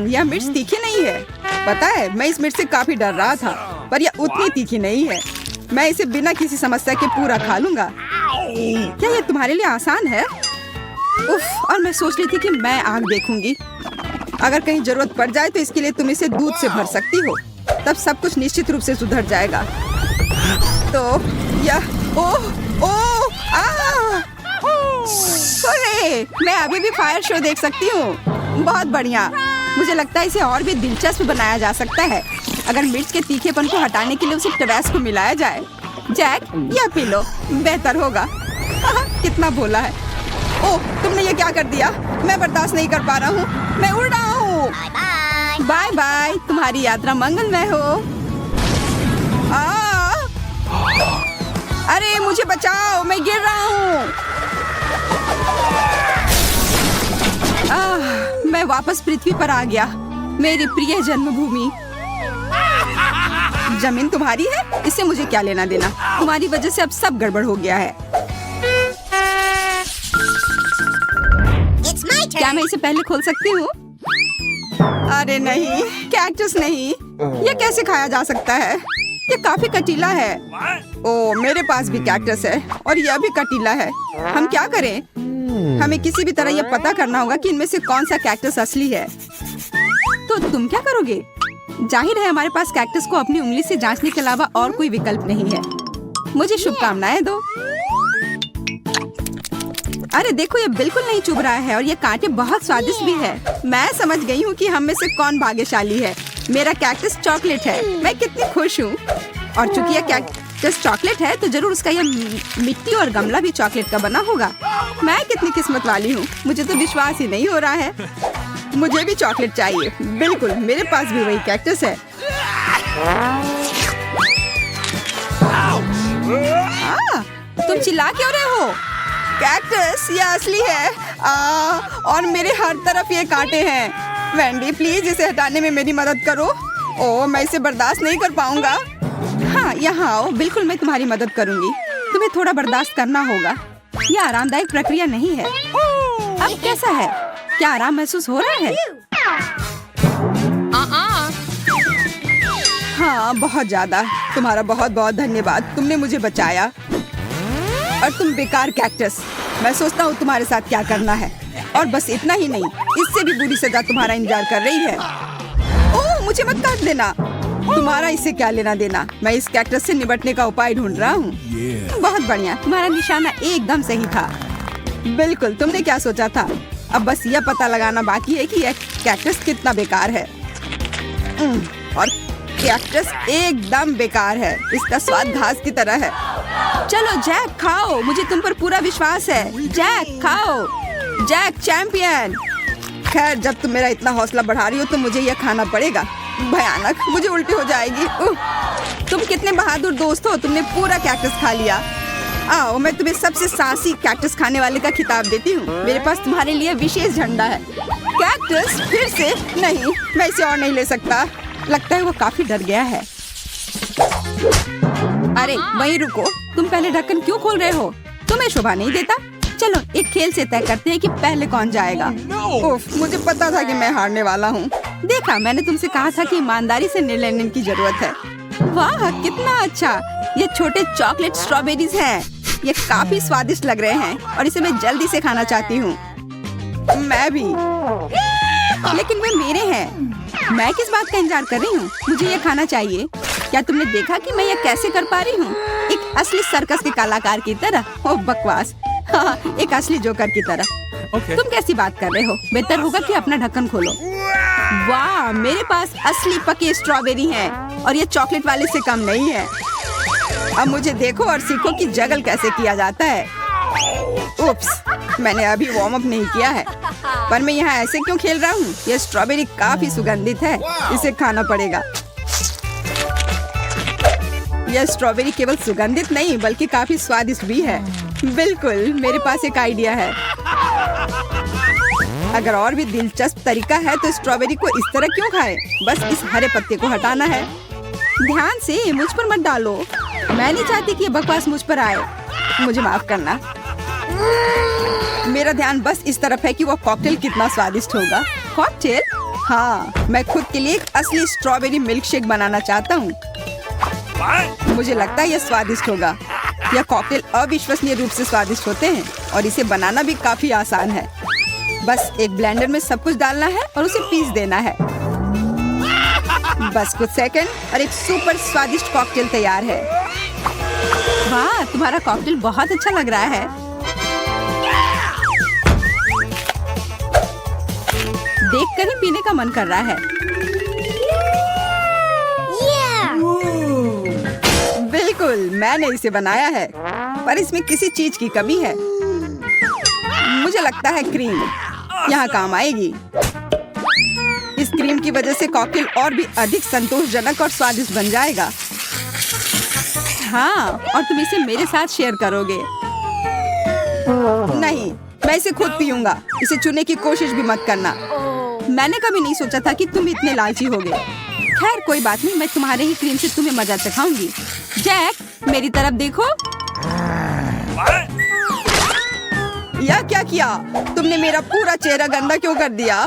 यह मिर्च तीखी नहीं है। पता है, मैं इस मिर्च से काफी डर रहा था, पर यह उतनी तीखी नहीं है। मैं इसे बिना किसी समस्या के पूरा खा लूंगा। क्या यह तुम्हारे लिए आसान है? उफ, और मैं सोच रही थी कि मैं आग देखूंगी। अगर कहीं जरूरत पड़ जाए तो इसके लिए तुम इसे दूध से भर सकती हो। तब सब कुछ निश्चित रूप से सुधर जाएगा। तो यह अरे, मैं अभी भी फायर शो देख सकती हूँ। बहुत बढ़िया। मुझे लगता है इसे और भी दिलचस्प बनाया जा सकता है अगर मिर्च के तीखेपन को हटाने के लिए उसे टबैस्को मिलाया जाए। जैक, यह पी लो, बेहतर होगा। कितना भोला है। ओह, तुमने ये क्या कर दिया? मैं बर्दाश्त नहीं कर पा रहा हूँ। मैं उड़ रहा हूँ। Bye bye. तुम्हारी यात्रा मंगलमय हो। अरे मुझे बचाओ, मैं गिर रहा हूँ। मैं वापस पृथ्वी पर आ गया, मेरी प्रिय जन्मभूमि। जमीन तुम्हारी है, इससे मुझे क्या लेना देना? तुम्हारी वजह से अब सब गड़बड़ हो गया है। क्या मैं इसे पहले खोल सकती हूँ? अरे नहीं, कैक्टस नहीं। ये कैसे खाया जा सकता है? ये काफी कटीला है। ओ, मेरे पास भी कैक्टस है और यह भी कटीला है। हम क्या करें? हमें किसी भी तरह यह पता करना होगा कि इनमें से कौन सा कैक्टस असली है। तो तुम क्या करोगे? जाहिर है हमारे पास कैक्टस को अपनी उंगली से जांचने के अलावा और कोई विकल्प नहीं है। मुझे शुभकामनाएं दो। अरे देखो, ये बिल्कुल नहीं चुभ रहा है और ये कांटे बहुत स्वादिष्ट भी है। मैं समझ गई हूँ कि हम में से कौन भाग्यशाली है। मेरा कैक्टस चॉकलेट है। मैं कितनी खुश हूँ। और चूंकि यह कैक्टस चॉकलेट है तो जरूर उसका यह मिट्टी और गमला भी चॉकलेट का बना होगा। मैं कितनी किस्मत वाली हूँ। मुझे तो विश्वास ही नहीं हो रहा है। मुझे भी चॉकलेट चाहिए। बिल्कुल, मेरे पास भी वही कैक्टस है। तुम चिल्ला क्यों रहे हो? कैक्टस, ये असली है। और मेरे हर तरफ ये कांटे हैं। वेंडी, प्लीज इसे हटाने में मेरी मदद करो। ओह, मैं इसे बर्दाश्त नहीं कर पाऊंगा। हाँ, यहाँ आओ। बिल्कुल, मैं तुम्हारी मदद करूंगी। तुम्हें थोड़ा बर्दाश्त करना होगा। यह आरामदायक प्रक्रिया नहीं है। अब कैसा है? क्या आराम महसूस हो रहा है? हाँ, बहुत ज्यादा। तुम्हारा बहुत बहुत धन्यवाद। तुमने मुझे बचाया। और तुम बेकार कैक्टस, मैं सोचता हूँ तुम्हारे साथ क्या करना है। और बस इतना ही नहीं, इससे भी बुरी सजा तुम्हारा इंतजार कर रही है। ओह, मुझे मत काट देना। तुम्हारा इससे क्या लेना देना? मैं इस कैक्टस से निपटने का उपाय ढूंढ रहा हूँ। बहुत बढ़िया, तुम्हारा निशाना एकदम सही था। बिल्कुल, तुमने क्या सोचा था? अब बस यह पता लगाना बाकी है कि यह कैक्टस कितना बेकार है। और कैक्टस एकदम बेकार है। इसका स्वाद घास की तरह है। चलो जैक खाओ, मुझे तुम पर पूरा विश्वास है। जैक खाओ, जैक चैंपियन। खैर, जब तुम मेरा इतना हौसला बढ़ा रही हो तो मुझे यह खाना पड़ेगा। भयानक, मुझे उल्टी हो जाएगी। तुम कितने बहादुर दोस्त हो, तुमने पूरा कैक्टस खा लिया। आओ, मैं तुम्हें सबसे साहसी कैक्टस खाने वाले का खिताब देती हूँ। मेरे पास तुम्हारे लिए विशेष झंडा है। कैक्टस फिर से नहीं, मैं इसे और नहीं ले सकता। लगता है वो काफी डर गया है। अरे वहीं रुको, तुम पहले ढक्कन क्यों खोल रहे हो? तुम्हें शोभा नहीं देता? चलो एक खेल से तय करते हैं कि पहले कौन जाएगा। उफ, मुझे पता था कि मैं हारने वाला हूँ। देखा, मैंने तुमसे कहा था कि ईमानदारी से निर्णय लेने की जरूरत है। वाह कितना अच्छा, ये छोटे चॉकलेट स्ट्रॉबेरीज हैं। ये काफी स्वादिष्ट लग रहे हैं और इसे मैं जल्दी से खाना चाहती हूँ। मैं भी, लेकिन वे मेरे हैं। मैं किस बात का इंतजार कर रही हूँ? मुझे ये खाना चाहिए। क्या तुमने देखा कि मैं ये कैसे कर पा रही हूँ? एक असली सर्कस के कलाकार की तरह। ओह बकवास। हाँ, एक असली जोकर की तरह। तुम कैसी बात कर रहे हो? बेहतर होगा कि अपना ढक्कन खोलो। वाह, मेरे पास असली पके स्ट्रॉबेरी हैं और ये चॉकलेट वाले से कम नहीं है। अब मुझे देखो और सीखो कि जगल कैसे किया जाता है। उप्स, मैंने अभी वार्म अप नहीं किया है। पर मैं यहाँ ऐसे क्यों खेल रहा हूँ? ये स्ट्रॉबेरी काफी सुगंधित है, इसे खाना पड़ेगा। यह स्ट्रॉबेरी केवल सुगंधित नहीं बल्कि काफी स्वादिष्ट भी है। बिल्कुल, मेरे पास एक आइडिया है। अगर और भी दिलचस्प तरीका है तो स्ट्रॉबेरी को इस तरह क्यों खाएं? बस इस हरे पत्ते को हटाना है। ध्यान से, मुझ पर मत डालो। मैं नहीं चाहती कि ये बकवास मुझ पर आए। मुझे माफ करना। मेरा ध्यान बस इस तरफ है कि वो कॉकटेल कितना स्वादिष्ट होगा। कॉकटेल? हाँ, मैं खुद के लिए एक असली स्ट्रॉबेरी मिल्क शेक बनाना चाहता हूँ। मुझे लगता है यह स्वादिष्ट होगा। यह कॉकटेल अविश्वसनीय रूप से स्वादिष्ट होते हैं और इसे बनाना भी काफी आसान है। बस एक ब्लेंडर में सब कुछ डालना है और उसे पीस देना है। बस कुछ सेकंड और एक सुपर स्वादिष्ट कॉकटेल तैयार है। वाह, तुम्हारा कॉकटेल बहुत अच्छा लग रहा है। देखकर ही पीने का मन कर रहा है। बिल्कुल, मैंने इसे बनाया है, पर इसमें किसी चीज की कमी है। मुझे लगता है क्रीम यहाँ काम आएगी। इस क्रीम की वजह से कॉकटेल और भी अधिक संतोषजनक और स्वादिष्ट बन जाएगा। हाँ, और तुम इसे मेरे साथ शेयर करोगे। नहीं, मैं इसे खुद पीऊंगा। इसे चुनने की कोशिश भी मत करना। मैंने कभी नहीं सोचा था कि तुम इतने लालची होगे। खैर कोई बात नहीं, मैं तुम्हारे ही क्रीम से तुम्हें मजा चखाऊंगी। जैक, मेरी तरफ देखो। यह क्या किया? तुमने मेरा पूरा चेहरा गंदा क्यों कर दिया?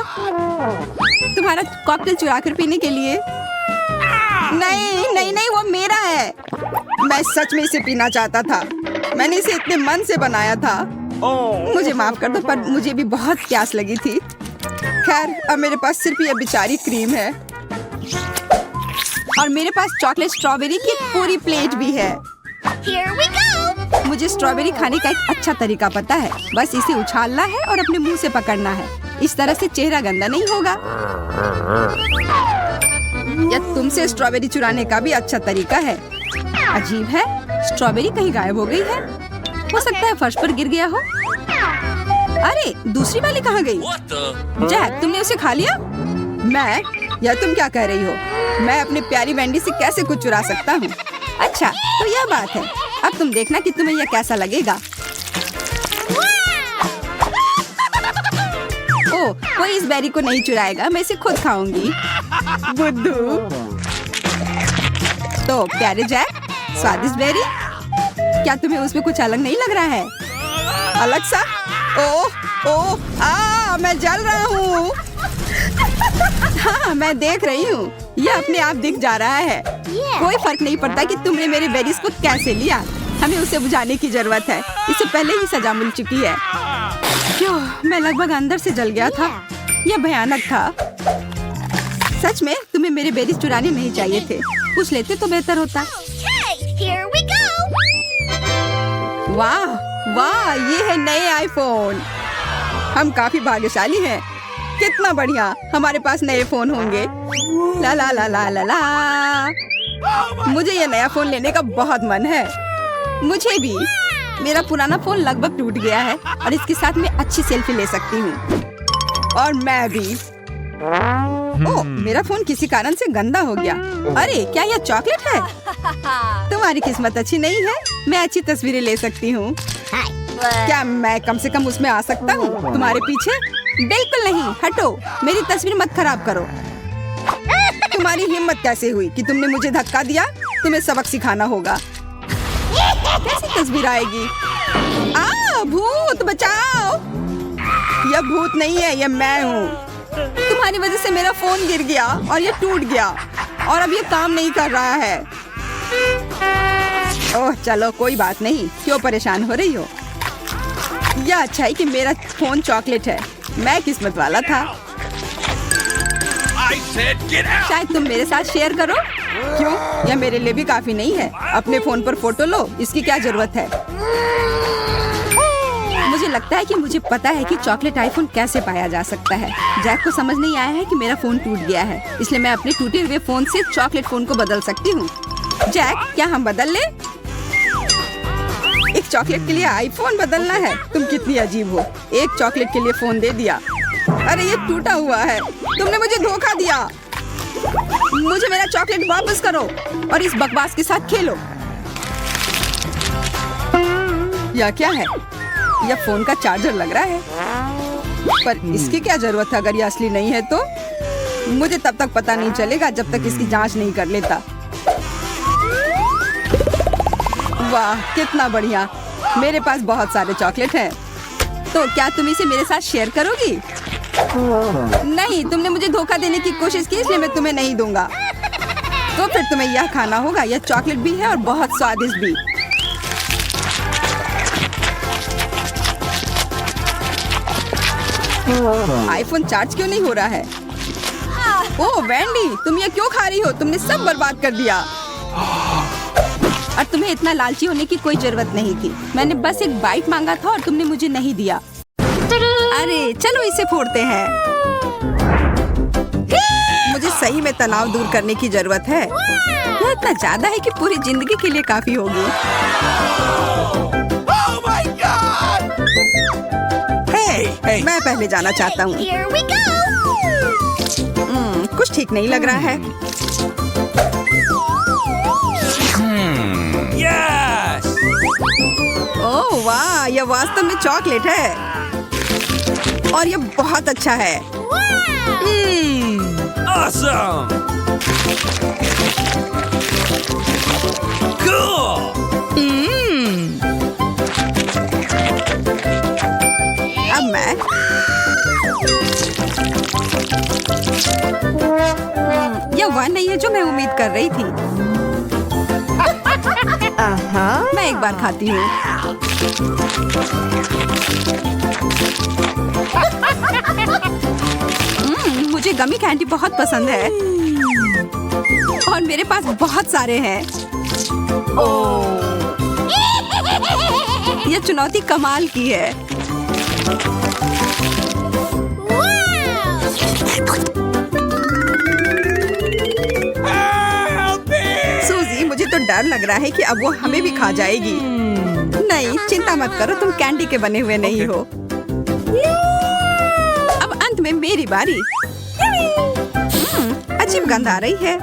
तुम्हारा कॉकटेल चुरा कर पीने के लिए? नहीं नहीं नहीं, वो मेरा है। मैं सच में इसे पीना चाहता था। मैंने इसे इतने मन से बनाया था। मुझे माफ कर दो, पर मुझे भी बहुत प्यास लगी थी। खैर, अब मेरे पास सिर्फ यह बेचारी क्रीम है और मेरे पास चॉकलेट स्ट्रॉबेरी की एक पूरी प्लेट भी है। Here we go. मुझे स्ट्रॉबेरी खाने का एक अच्छा तरीका पता है। बस इसे उछालना है और अपने मुंह से पकड़ना है। इस तरह से चेहरा गंदा नहीं होगा। यह तुमसे स्ट्रॉबेरी चुराने का भी अच्छा तरीका है। अजीब है, स्ट्रॉबेरी कहीं गायब हो गई है। हो सकता है फर्श पर गिर गया हो। अरे, दूसरी वाली कहाँ गई? जैक, तुमने उसे खा लिया? मैं? यह तुम क्या कह रही हो? मैं अपनी प्यारी वेंडी से कैसे कुछ चुरा सकता हूँ? अच्छा, तो यह बात है। अब तुम देखना कि तुम्हें यह कैसा लगेगा। ओह, कोई इस बेरी को नहीं चुराएगा। मैं इसे खुद खाऊंगी। बुद्धू। तो प्यारे जैक, स्वादिष्ट बेरी, क्या तुम्हें उसमें कुछ अलग नहीं लग रहा है? अलग सा? ओह ओह, मैं जल रहा हूँ। हाँ, मैं देख रही हूँ। यह अपने आप दिख जा रहा है। कोई फर्क नहीं पड़ता कि तुमने मेरे बेरीज को कैसे लिया। हमें उसे बुझाने की जरूरत है। इसे पहले ही सजा मिल चुकी है। क्यों, मैं लगभग अंदर से जल गया था। यह भयानक था। सच में तुम्हें मेरे बेरीज चुराने नहीं चाहिए थे। पूछ लेते तो बेहतर होता। Okay, here we go. वाह वाह, ये है नए आईफोन। हम काफी भाग्यशाली हैं। कितना बढ़िया, हमारे पास नए फोन होंगे। ला ला ला ला ला ला। मुझे ये नया फोन लेने का बहुत मन है। मुझे भी। मेरा पुराना फोन लगभग टूट गया है और इसके साथ मैं अच्छी सेल्फी ले सकती हूँ। और मैं भी। ओह, मेरा फोन किसी कारण से गंदा हो गया। अरे क्या यह चॉकलेट है? तुम्हारी किस्मत अच्छी नहीं है। मैं अच्छी तस्वीरें ले सकती हूँ। क्या मैं कम से कम उसमें आ सकता हूँ तुम्हारे पीछे? बिल्कुल नहीं, हटो। मेरी तस्वीर मत खराब करो। तुम्हारी हिम्मत कैसे हुई कि तुमने मुझे धक्का दिया? तुम्हें सबक सिखाना होगा। कैसी तस्वीर आएगी? भूत बचाओ! यह भूत नहीं है, यह मैं हूँ। तुम्हारी वजह से मेरा फोन गिर गया और ये टूट गया और अब ये काम नहीं कर रहा है। ओह चलो कोई बात नहीं, क्यों परेशान हो रही हो? यह अच्छा है कि मेरा फोन चॉकलेट है। मैं किस्मत वाला था। शायद तुम मेरे साथ शेयर करो। क्यों? यह मेरे लिए भी काफी नहीं है। अपने फोन पर फोटो लो, इसकी क्या जरूरत है? मुझे लगता है कि मुझे पता है कि चॉकलेट आईफोन कैसे पाया जा सकता है। जैक को समझ नहीं आया है कि मेरा फोन टूट गया है, इसलिए मैं अपने टूटे हुए फोन से चॉकलेट फोन को बदल सकती हूँ। जैक, क्या हम बदल ले? एक चॉकलेट के लिए आईफोन बदलना है? तुम कितनी अजीब हो। एक चॉकलेट के लिए फोन दे दिया। अरे ये टूटा हुआ है। तुमने मुझे धोखा दिया। मुझे मेरा चॉकलेट वापस करो और इस बकवास के साथ खेलो। यह क्या है? यह फोन का चार्जर लग रहा है, पर इसकी क्या जरूरत है? अगर यह असली नहीं है तो मुझे तब तक पता नहीं चलेगा जब तक इसकी जांच नहीं कर लेता। वाह कितना बढ़िया, मेरे पास बहुत सारे चॉकलेट हैं। तो क्या तुम इसे मेरे साथ शेयर करोगी? नहीं, तुमने मुझे धोखा देने की कोशिश की, इसलिए मैं तुम्हें नहीं दूंगा। तो फिर तुम्हें यह खाना होगा। यह चॉकलेट भी है और बहुत स्वादिष्ट भी। आईफोन चार्ज क्यों नहीं हो रहा है? ओह वेंडी, तुम ये क्यों खा रही हो? तुमने सब बर्बाद कर दिया। और तुम्हें इतना लालची होने की कोई जरूरत नहीं थी। मैंने बस एक बाइट मांगा था और तुमने मुझे नहीं दिया। अरे चलो इसे फोड़ते हैं। मुझे सही में तनाव दूर करने की जरूरत है। यह इतना ज्यादा है कि पूरी जिंदगी के लिए काफी होगी। Hey. मैं पहले जाना चाहता हूँ। Here we go. कुछ ठीक नहीं लग रहा है। Yes. ओह वाह, यह वास्तव में चॉकलेट है और यह बहुत अच्छा है। Awesome. Cool. अब मैं यह वह नहीं है जो मैं उम्मीद कर रही थी। मैं एक बार खाती हूँ। मुझे गमी कैंडी बहुत पसंद है और मेरे पास बहुत सारे हैं। यह चुनौती कमाल की है। सूजी, मुझे तो डर लग रहा है कि अब वो हमें भी खा जाएगी। नहीं, चिंता मत करो, तुम कैंडी के बने हुए नहीं हो। अब अंत में मेरी बारी। अजीब गंध आ रही है।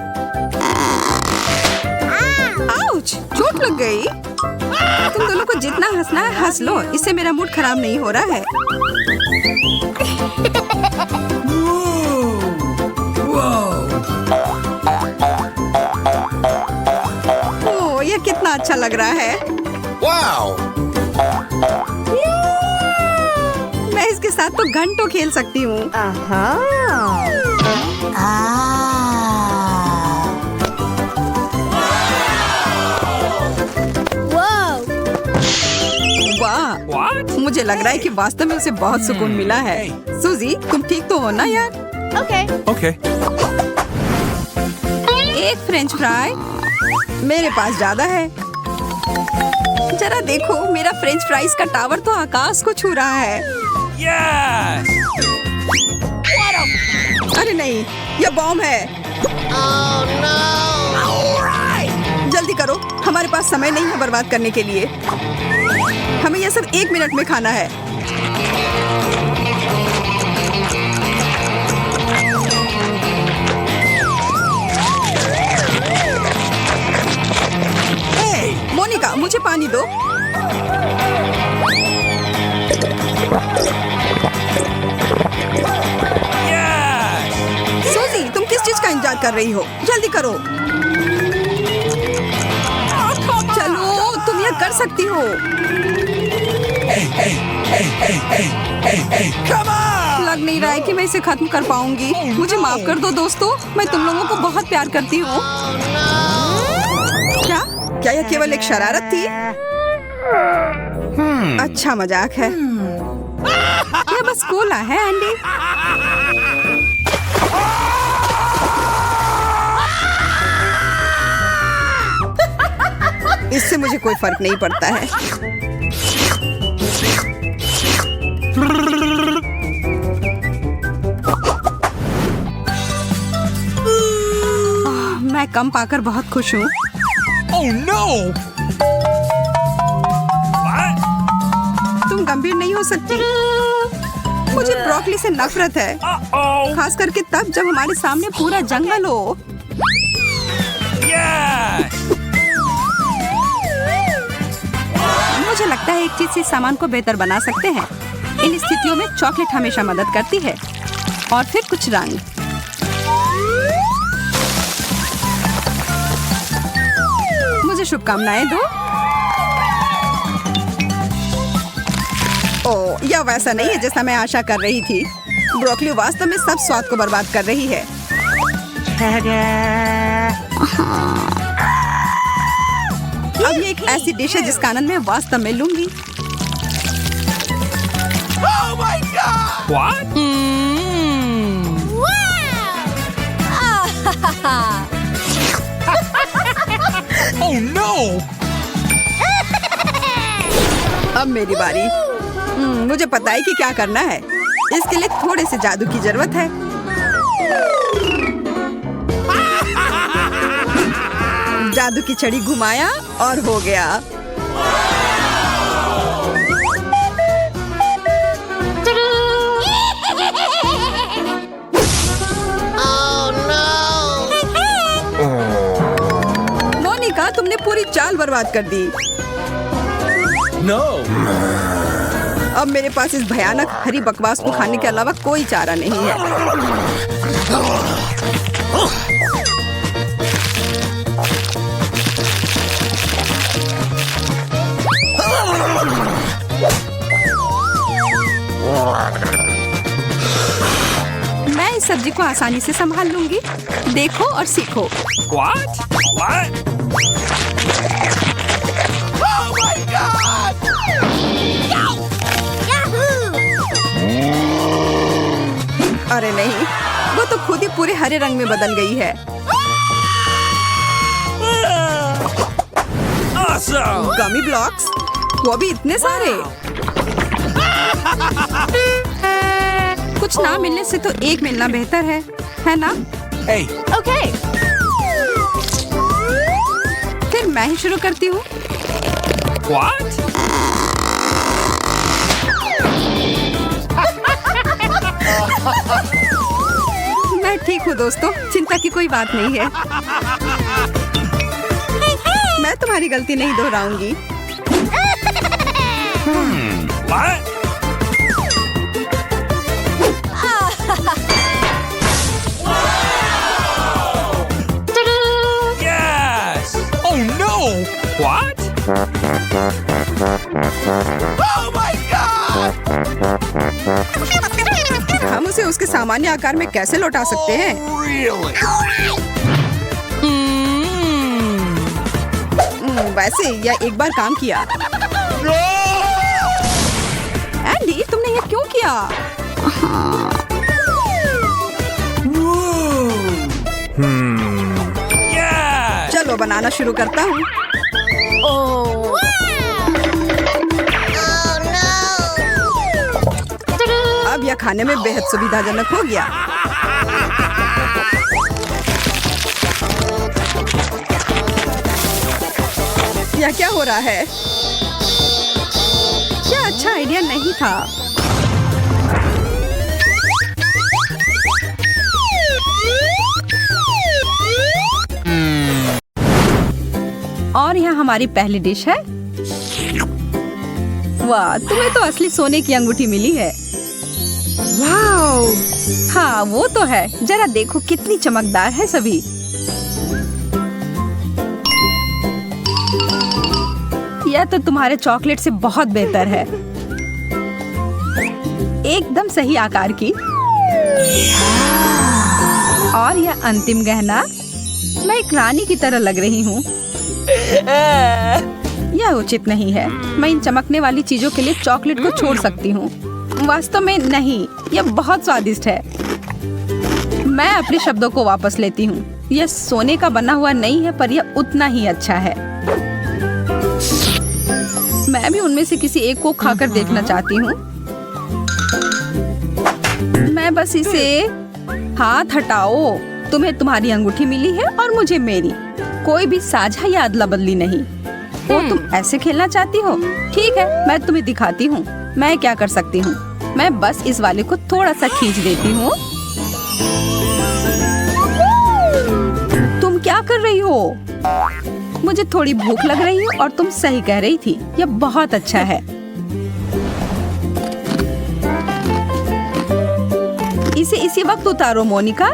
आउच, चोट लग गई। तुम दोनों को जितना हंसना है हंस लो, इससे मेरा मूड खराब नहीं हो रहा है। ओह, यह कितना अच्छा लग रहा है। Wow. मैं इसके साथ तो घंटों खेल सकती हूँ। Whoa. वाह, What? मुझे लग रहा है कि वास्तव में उसे बहुत सुकून मिला है। सूजी, तुम ठीक तो हो ना यार? Okay. Okay. एक फ्रेंच फ्राई? मेरे पास ज्यादा है। जरा देखो, मेरा फ्रेंच फ्राइज का टावर तो आकाश को छू रहा है। Yes. अरे नहीं, यह बॉम्ब है। जल्दी करो, हमारे पास समय नहीं है बर्बाद करने के लिए। हमें यह सब 1 मिनट में खाना है। मोनिका, मुझे पानी दो। Yes! सूजी, तुम किस चीज का इंतजार कर रही हो? जल्दी करो। चलो, तुम यह कर सकती हो। Come on! लग नहीं रहा है कि मैं इसे खत्म कर पाऊंगी। मुझे माफ कर दो दोस्तों, मैं तुम लोगों को बहुत प्यार करती हूँ। क्या यह केवल एक शरारत थी? अच्छा मजाक है। यह बस कोला है एंडी। इससे मुझे कोई फर्क नहीं पड़ता है। मैं कम पाकर बहुत खुश हूँ। Oh no! What? तुम गंभीर नहीं हो सकती। मुझे ब्रोकली से नफरत है, Uh-oh! खास करके तब जब हमारे सामने पूरा जंगल हो। Yes! मुझे लगता है एक चीज से सामान को बेहतर बना सकते हैं। इन स्थितियों में चॉकलेट हमेशा मदद करती है। और फिर कुछ रंग। मुझे शुभकामनाएं दो। ओह, यह वैसा नहीं है जैसा मैं आशा कर रही थी। ब्रोकली वास्तव में सब स्वाद को बर्बाद कर रही है। अब ये एक ऐसी डिश है जिसका आनंद मैं वास्तव में लूंगी। Oh my God! What? Oh no! अब मेरी बारी। मुझे पता है कि क्या करना है। इसके लिए थोड़े से जादू की जरूरत है। जादू की छड़ी घुमाया और हो गया। मोनिका, तुमने पूरी चाल बर्बाद कर दी। No! अब मेरे पास इस भयानक हरी बकवास को खाने के अलावा कोई चारा नहीं है। मैं इस सब्जी को आसानी से संभाल लूंगी। देखो और सीखो। What? What? Oh my God! अरे नहीं, वो तो खुद ही पूरे हरे रंग में बदल गई है। Awesome! गमी ब्लॉक्स, वो भी इतने सारे। कुछ ना मिलने से तो एक मिलना बेहतर है ना? Hey! Okay. फिर मैं ही शुरू करती हूँ। What? मैं ठीक हूँ दोस्तों, चिंता की कोई बात नहीं है। मैं तुम्हारी गलती नहीं दोहराऊंगी। What? Yes! Oh no! What? Oh my God! हम उसे उसके सामान्य आकार में कैसे लौटा सकते हैं? Really? वैसे यह एक बार काम किया। एंडी, तुमने यह क्यों किया? Yes! चलो बनाना शुरू करता हूँ। अब यह खाने में बेहद सुविधाजनक हो गया। यह क्या हो रहा है? क्या अच्छा आइडिया नहीं था। और यह हमारी पहली डिश है। वाह, तुम्हें तो असली सोने की अंगूठी मिली है। वाओ! हाँ, वो तो है। जरा देखो कितनी चमकदार है सभी। यह तो तुम्हारे चॉकलेट से बहुत बेहतर है। एकदम सही आकार की। और यह अंतिम गहना, मैं एक रानी की तरह लग रही हूँ। यह उचित नहीं है। मैं इन चमकने वाली चीजों के लिए चॉकलेट को छोड़ सकती हूँ। वास्तव में नहीं, यह बहुत स्वादिष्ट है। मैं अपने शब्दों को वापस लेती हूँ। यह सोने का बना हुआ नहीं है, पर यह उतना ही अच्छा है। मैं भी उनमें से किसी एक को खाकर देखना चाहती हूँ। मैं बस इसे हाथ हटाओ। तुम्हें तुम्हारी अंगूठी मिली है और मुझे मेरी। कोई भी साझा या अदला बदली नहीं। वो तुम ऐसे खेलना चाहती हो? ठीक है, मैं तुम्हें दिखाती हूँ मैं क्या कर सकती हूँ। मैं बस इस वाले को थोड़ा सा खींच देती हूँ। तुम क्या कर रही हो? मुझे थोड़ी भूख लग रही है और तुम सही कह रही थी। यह बहुत अच्छा है। इसे इसी वक्त उतारो मोनिका।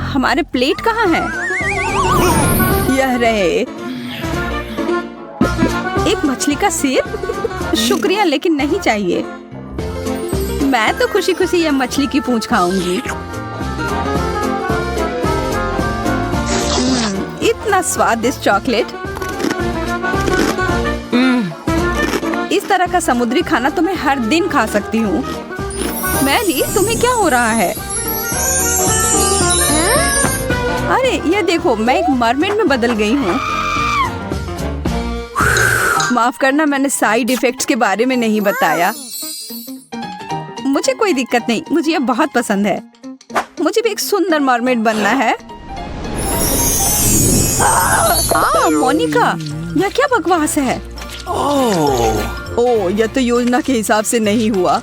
हमारे प्लेट कहाँ है? यह रहे। एक मछली का सिर? शुक्रिया, लेकिन नहीं चाहिए। मैं तो खुशी खुशी यह मछली की पूंछ खाऊंगी। इतना स्वादिष्ट चॉकलेट। इस तरह का समुद्री खाना तो मैं हर दिन खा सकती हूँ। मैरी, तुम्हें क्या हो रहा है? अरे ये देखो, मैं एक मरमेड में बदल गई हूँ। माफ करना, मैंने साइड इफेक्ट्स के बारे में नहीं बताया। मुझे कोई दिक्कत नहीं, मुझे यह बहुत पसंद है। मुझे भी एक सुंदर मरमेड बनना है। मोनिका, यह क्या बकवास है? ओह, यह तो योजना के हिसाब से नहीं हुआ।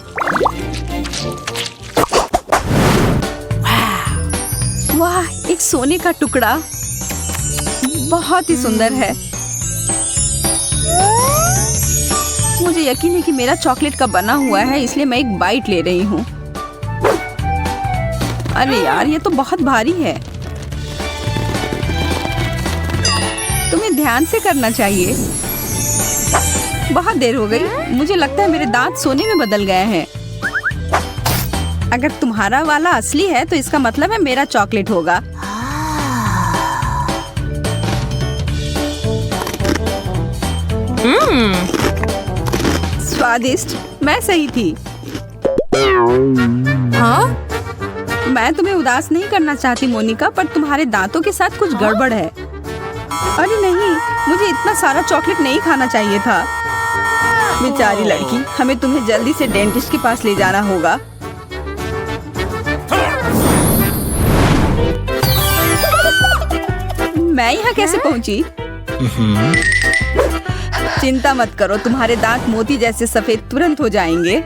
वाह, एक सोने का टुकड़ा। बहुत ही सुंदर है। मुझे यकीन है कि मेरा चॉकलेट का बना हुआ है, इसलिए मैं एक बाइट ले रही हूँ। अरे यार, ये तो बहुत भारी है। तुम्हें ध्यान से करना चाहिए। बहुत देर हो गई। मुझे लगता है मेरे दांत सोने में बदल गए हैं। अगर तुम्हारा वाला असली है तो इसका मतलब है मेरा चॉकलेट होगा। स्वादिष्ट। मैं सही थी। हाँ? मैं तुम्हें उदास नहीं करना चाहती मोनिका, पर तुम्हारे दांतों के साथ कुछ गड़बड़ है। अरे नहीं, मुझे इतना सारा चॉकलेट नहीं खाना चाहिए था। बेचारी लड़की, हमें तुम्हें जल्दी से डेंटिस्ट के पास ले जाना होगा। मैं यहाँ कैसे पहुँची? चिंता मत करो, तुम्हारे दांत मोती जैसे सफेद तुरंत हो जाएंगे।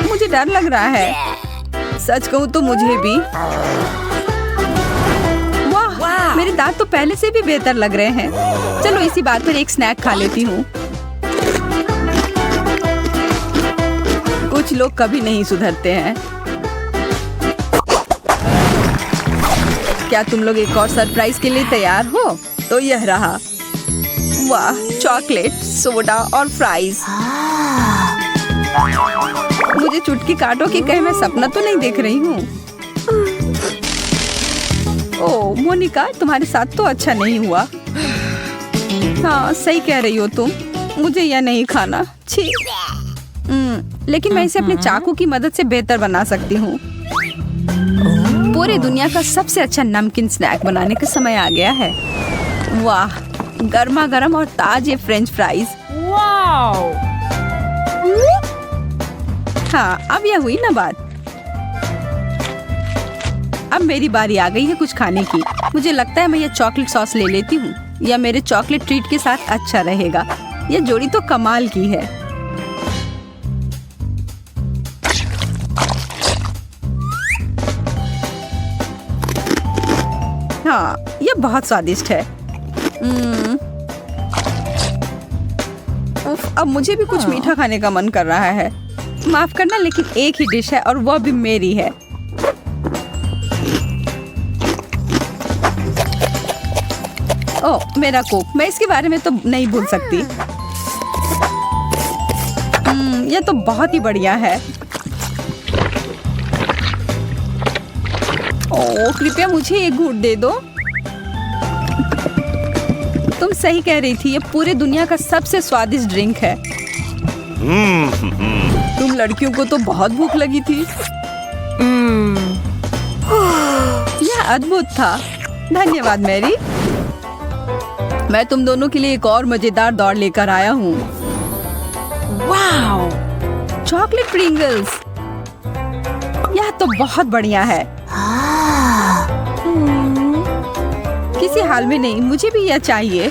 मुझे डर लग रहा है। सच कहूँ तो मुझे भी। वाह, मेरे दांत तो पहले से भी बेहतर लग रहे हैं। चलो इसी बात पर एक स्नैक खा लेती हूँ। कुछ लोग कभी नहीं सुधरते हैं। क्या तुम लोग एक और सरप्राइज के लिए तैयार हो? तो यह रहा। वाह, चॉकलेट, सोडा और फ्राइज। मुझे चुटकी काटो कि कहीं मैं सपना तो नहीं देख रही हूँ। ओह मोनिका, तुम्हारे साथ तो अच्छा नहीं हुआ। हाँ, सही कह रही हो तुम। मुझे यह नहीं खाना। छी। लेकिन मैं इसे अपने चाकू की मदद से बेहतर बना सकती हूँ। पूरी दुनिया का सबसे अच्छा नमकीन स्नैक बनाने का समय आ गया है। वाह, गर्मा गर्म और ताजे फ्रेंच फ्राइज। वाओ! हाँ, अब यह हुई ना बात। अब मेरी बारी आ गई है कुछ खाने की। मुझे लगता है मैं यह चॉकलेट सॉस ले लेती हूँ। यह मेरे चॉकलेट ट्रीट के साथ अच्छा रहेगा। यह जोड़ी तो कमाल की है। हाँ, यह बहुत स्वादिष्ट है। उफ, अब मुझे भी कुछ मीठा खाने का मन कर रहा है। माफ करना, लेकिन एक ही डिश है और वो भी मेरी है। ओह, मेरा कोक। मैं इसके बारे में तो नहीं भूल सकती। यह तो बहुत ही बढ़िया है। ओह, कृपया मुझे एक घूंट दे दो। तुम सही कह रही थी, ये पूरे दुनिया का सबसे स्वादिष्ट ड्रिंक है। तुम लड़कियों को तो बहुत भूख लगी थी। यह अद्भुत था। धन्यवाद मैरी। मैं तुम दोनों के लिए एक और मजेदार दौड़ लेकर आया हूँ। वाओ! Chocolate Pringles. यह तो बहुत बढ़िया है। किसी हाल में नहीं, मुझे भी यह चाहिए।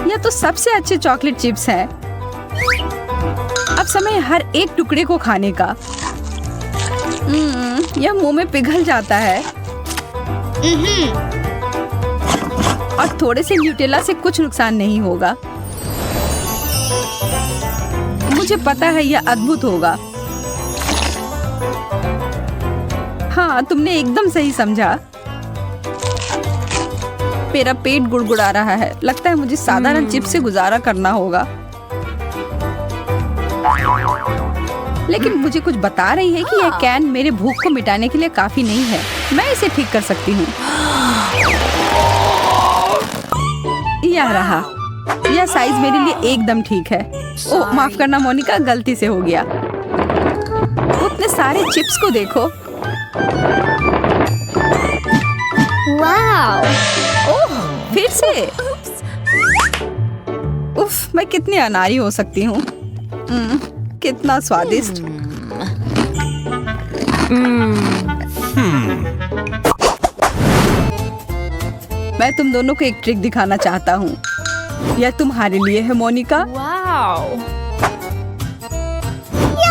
यह तो सबसे अच्छे चॉकलेट चिप्स हैं। अब समय हर एक टुकड़े को खाने का। यह मुंह में पिघल जाता है। और थोड़े से न्यूटेला से कुछ नुकसान नहीं होगा। मुझे पता है यह अद्भुत होगा। हाँ, तुमने एकदम सही समझा। मेरा पेट गुड़गुड़ा रहा है। लगता है मुझे साधारण चिप्स से गुजारा करना होगा। लेकिन मुझे कुछ बता रही है कि यह कैन मेरे भूख को मिटाने के लिए काफी नहीं है। मैं इसे ठीक कर सकती हूँ। यह रहा। यह साइज मेरे लिए एकदम ठीक है। ओह, माफ करना मोनिका, गलती से हो गया। उतने सारे चिप्स को देखो। Wow! ओह, फिर से। उफ, मैं कितनी अनाड़ी हो सकती हूँ। कितना स्वादिष्ट। मैं तुम दोनों को एक ट्रिक दिखाना चाहता हूँ। यह तुम्हारे लिए है मोनिका। वाओ!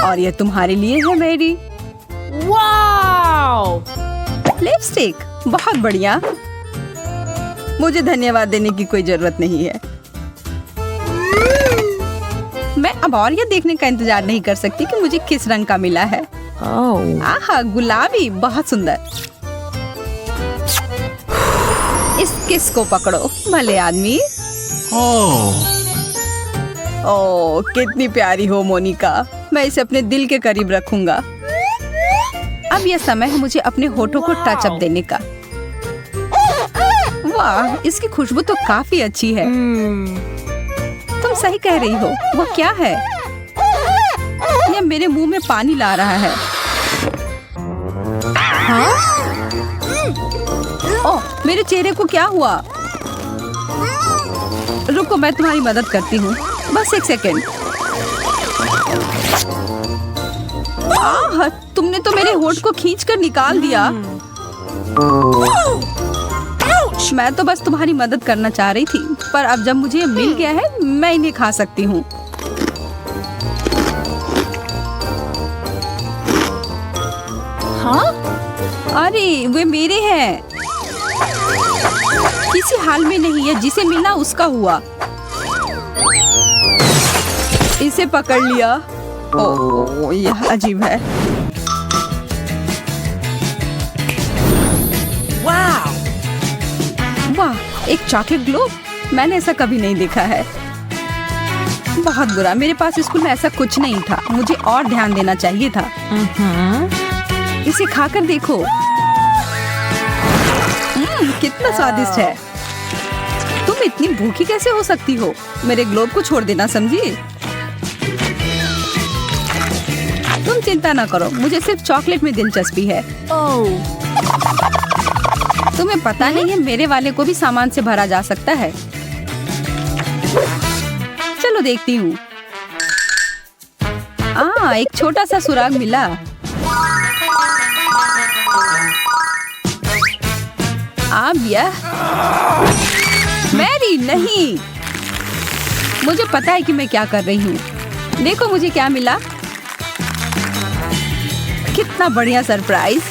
और यह तुम्हारे लिए है मेरी। वाओ! लिपस्टिक। बहुत बढ़िया। मुझे धन्यवाद देने की कोई जरूरत नहीं है। मैं अब और यह देखने का इंतजार नहीं कर सकती कि मुझे किस रंग का मिला है। आहा, गुलाबी। बहुत सुंदर। इस किस को पकड़ो भले आदमी। ओह, कितनी प्यारी हो मोनिका। मैं इसे अपने दिल के करीब रखूंगा। अब यह समय है मुझे अपने होठों को टच अप देने का। वाह, इसकी खुशबू तो काफी अच्छी है। तुम सही कह रही हो। वो क्या है? यह मेरे मुंह में पानी ला रहा है। हाँ? ओह, मेरे चेहरे को क्या हुआ? रुको, मैं तुम्हारी मदद करती हूँ। बस एक सेकेंड। आह, तुमने तो मेरे होठ को खींचकर निकाल दिया। मैं तो बस तुम्हारी मदद करना चाह रही थी, पर अब जब मुझे मिल गया है, मैं इन्हें खा सकती हूँ। हाँ? अरे, वे मेरे हैं। किसी हाल में नहीं है। जिसे मिलना उसका हुआ। इसे पकड़ लिया। ओह, यह अजीब है। वाह, एक चॉकलेट ग्लोब। मैंने ऐसा कभी नहीं देखा है। बहुत बुरा। मेरे पास स्कूल में ऐसा कुछ नहीं था। मुझे और ध्यान देना चाहिए था। इसे खाकर देखो। कितना स्वादिष्ट है। तुम इतनी भूखी कैसे हो सकती हो? मेरे ग्लोब को छोड़ देना, समझी? तुम चिंता ना करो, मुझे सिर्फ चॉकलेट में दिलचस्पी है। तुम्हें पता नहीं है मेरे वाले को भी सामान से भरा जा सकता है। चलो देखती हूँ। एक छोटा सा सुराग मिला। अब यह मैरी नहीं। मुझे पता है कि मैं क्या कर रही हूँ। देखो मुझे क्या मिला। कितना बढ़िया सरप्राइज।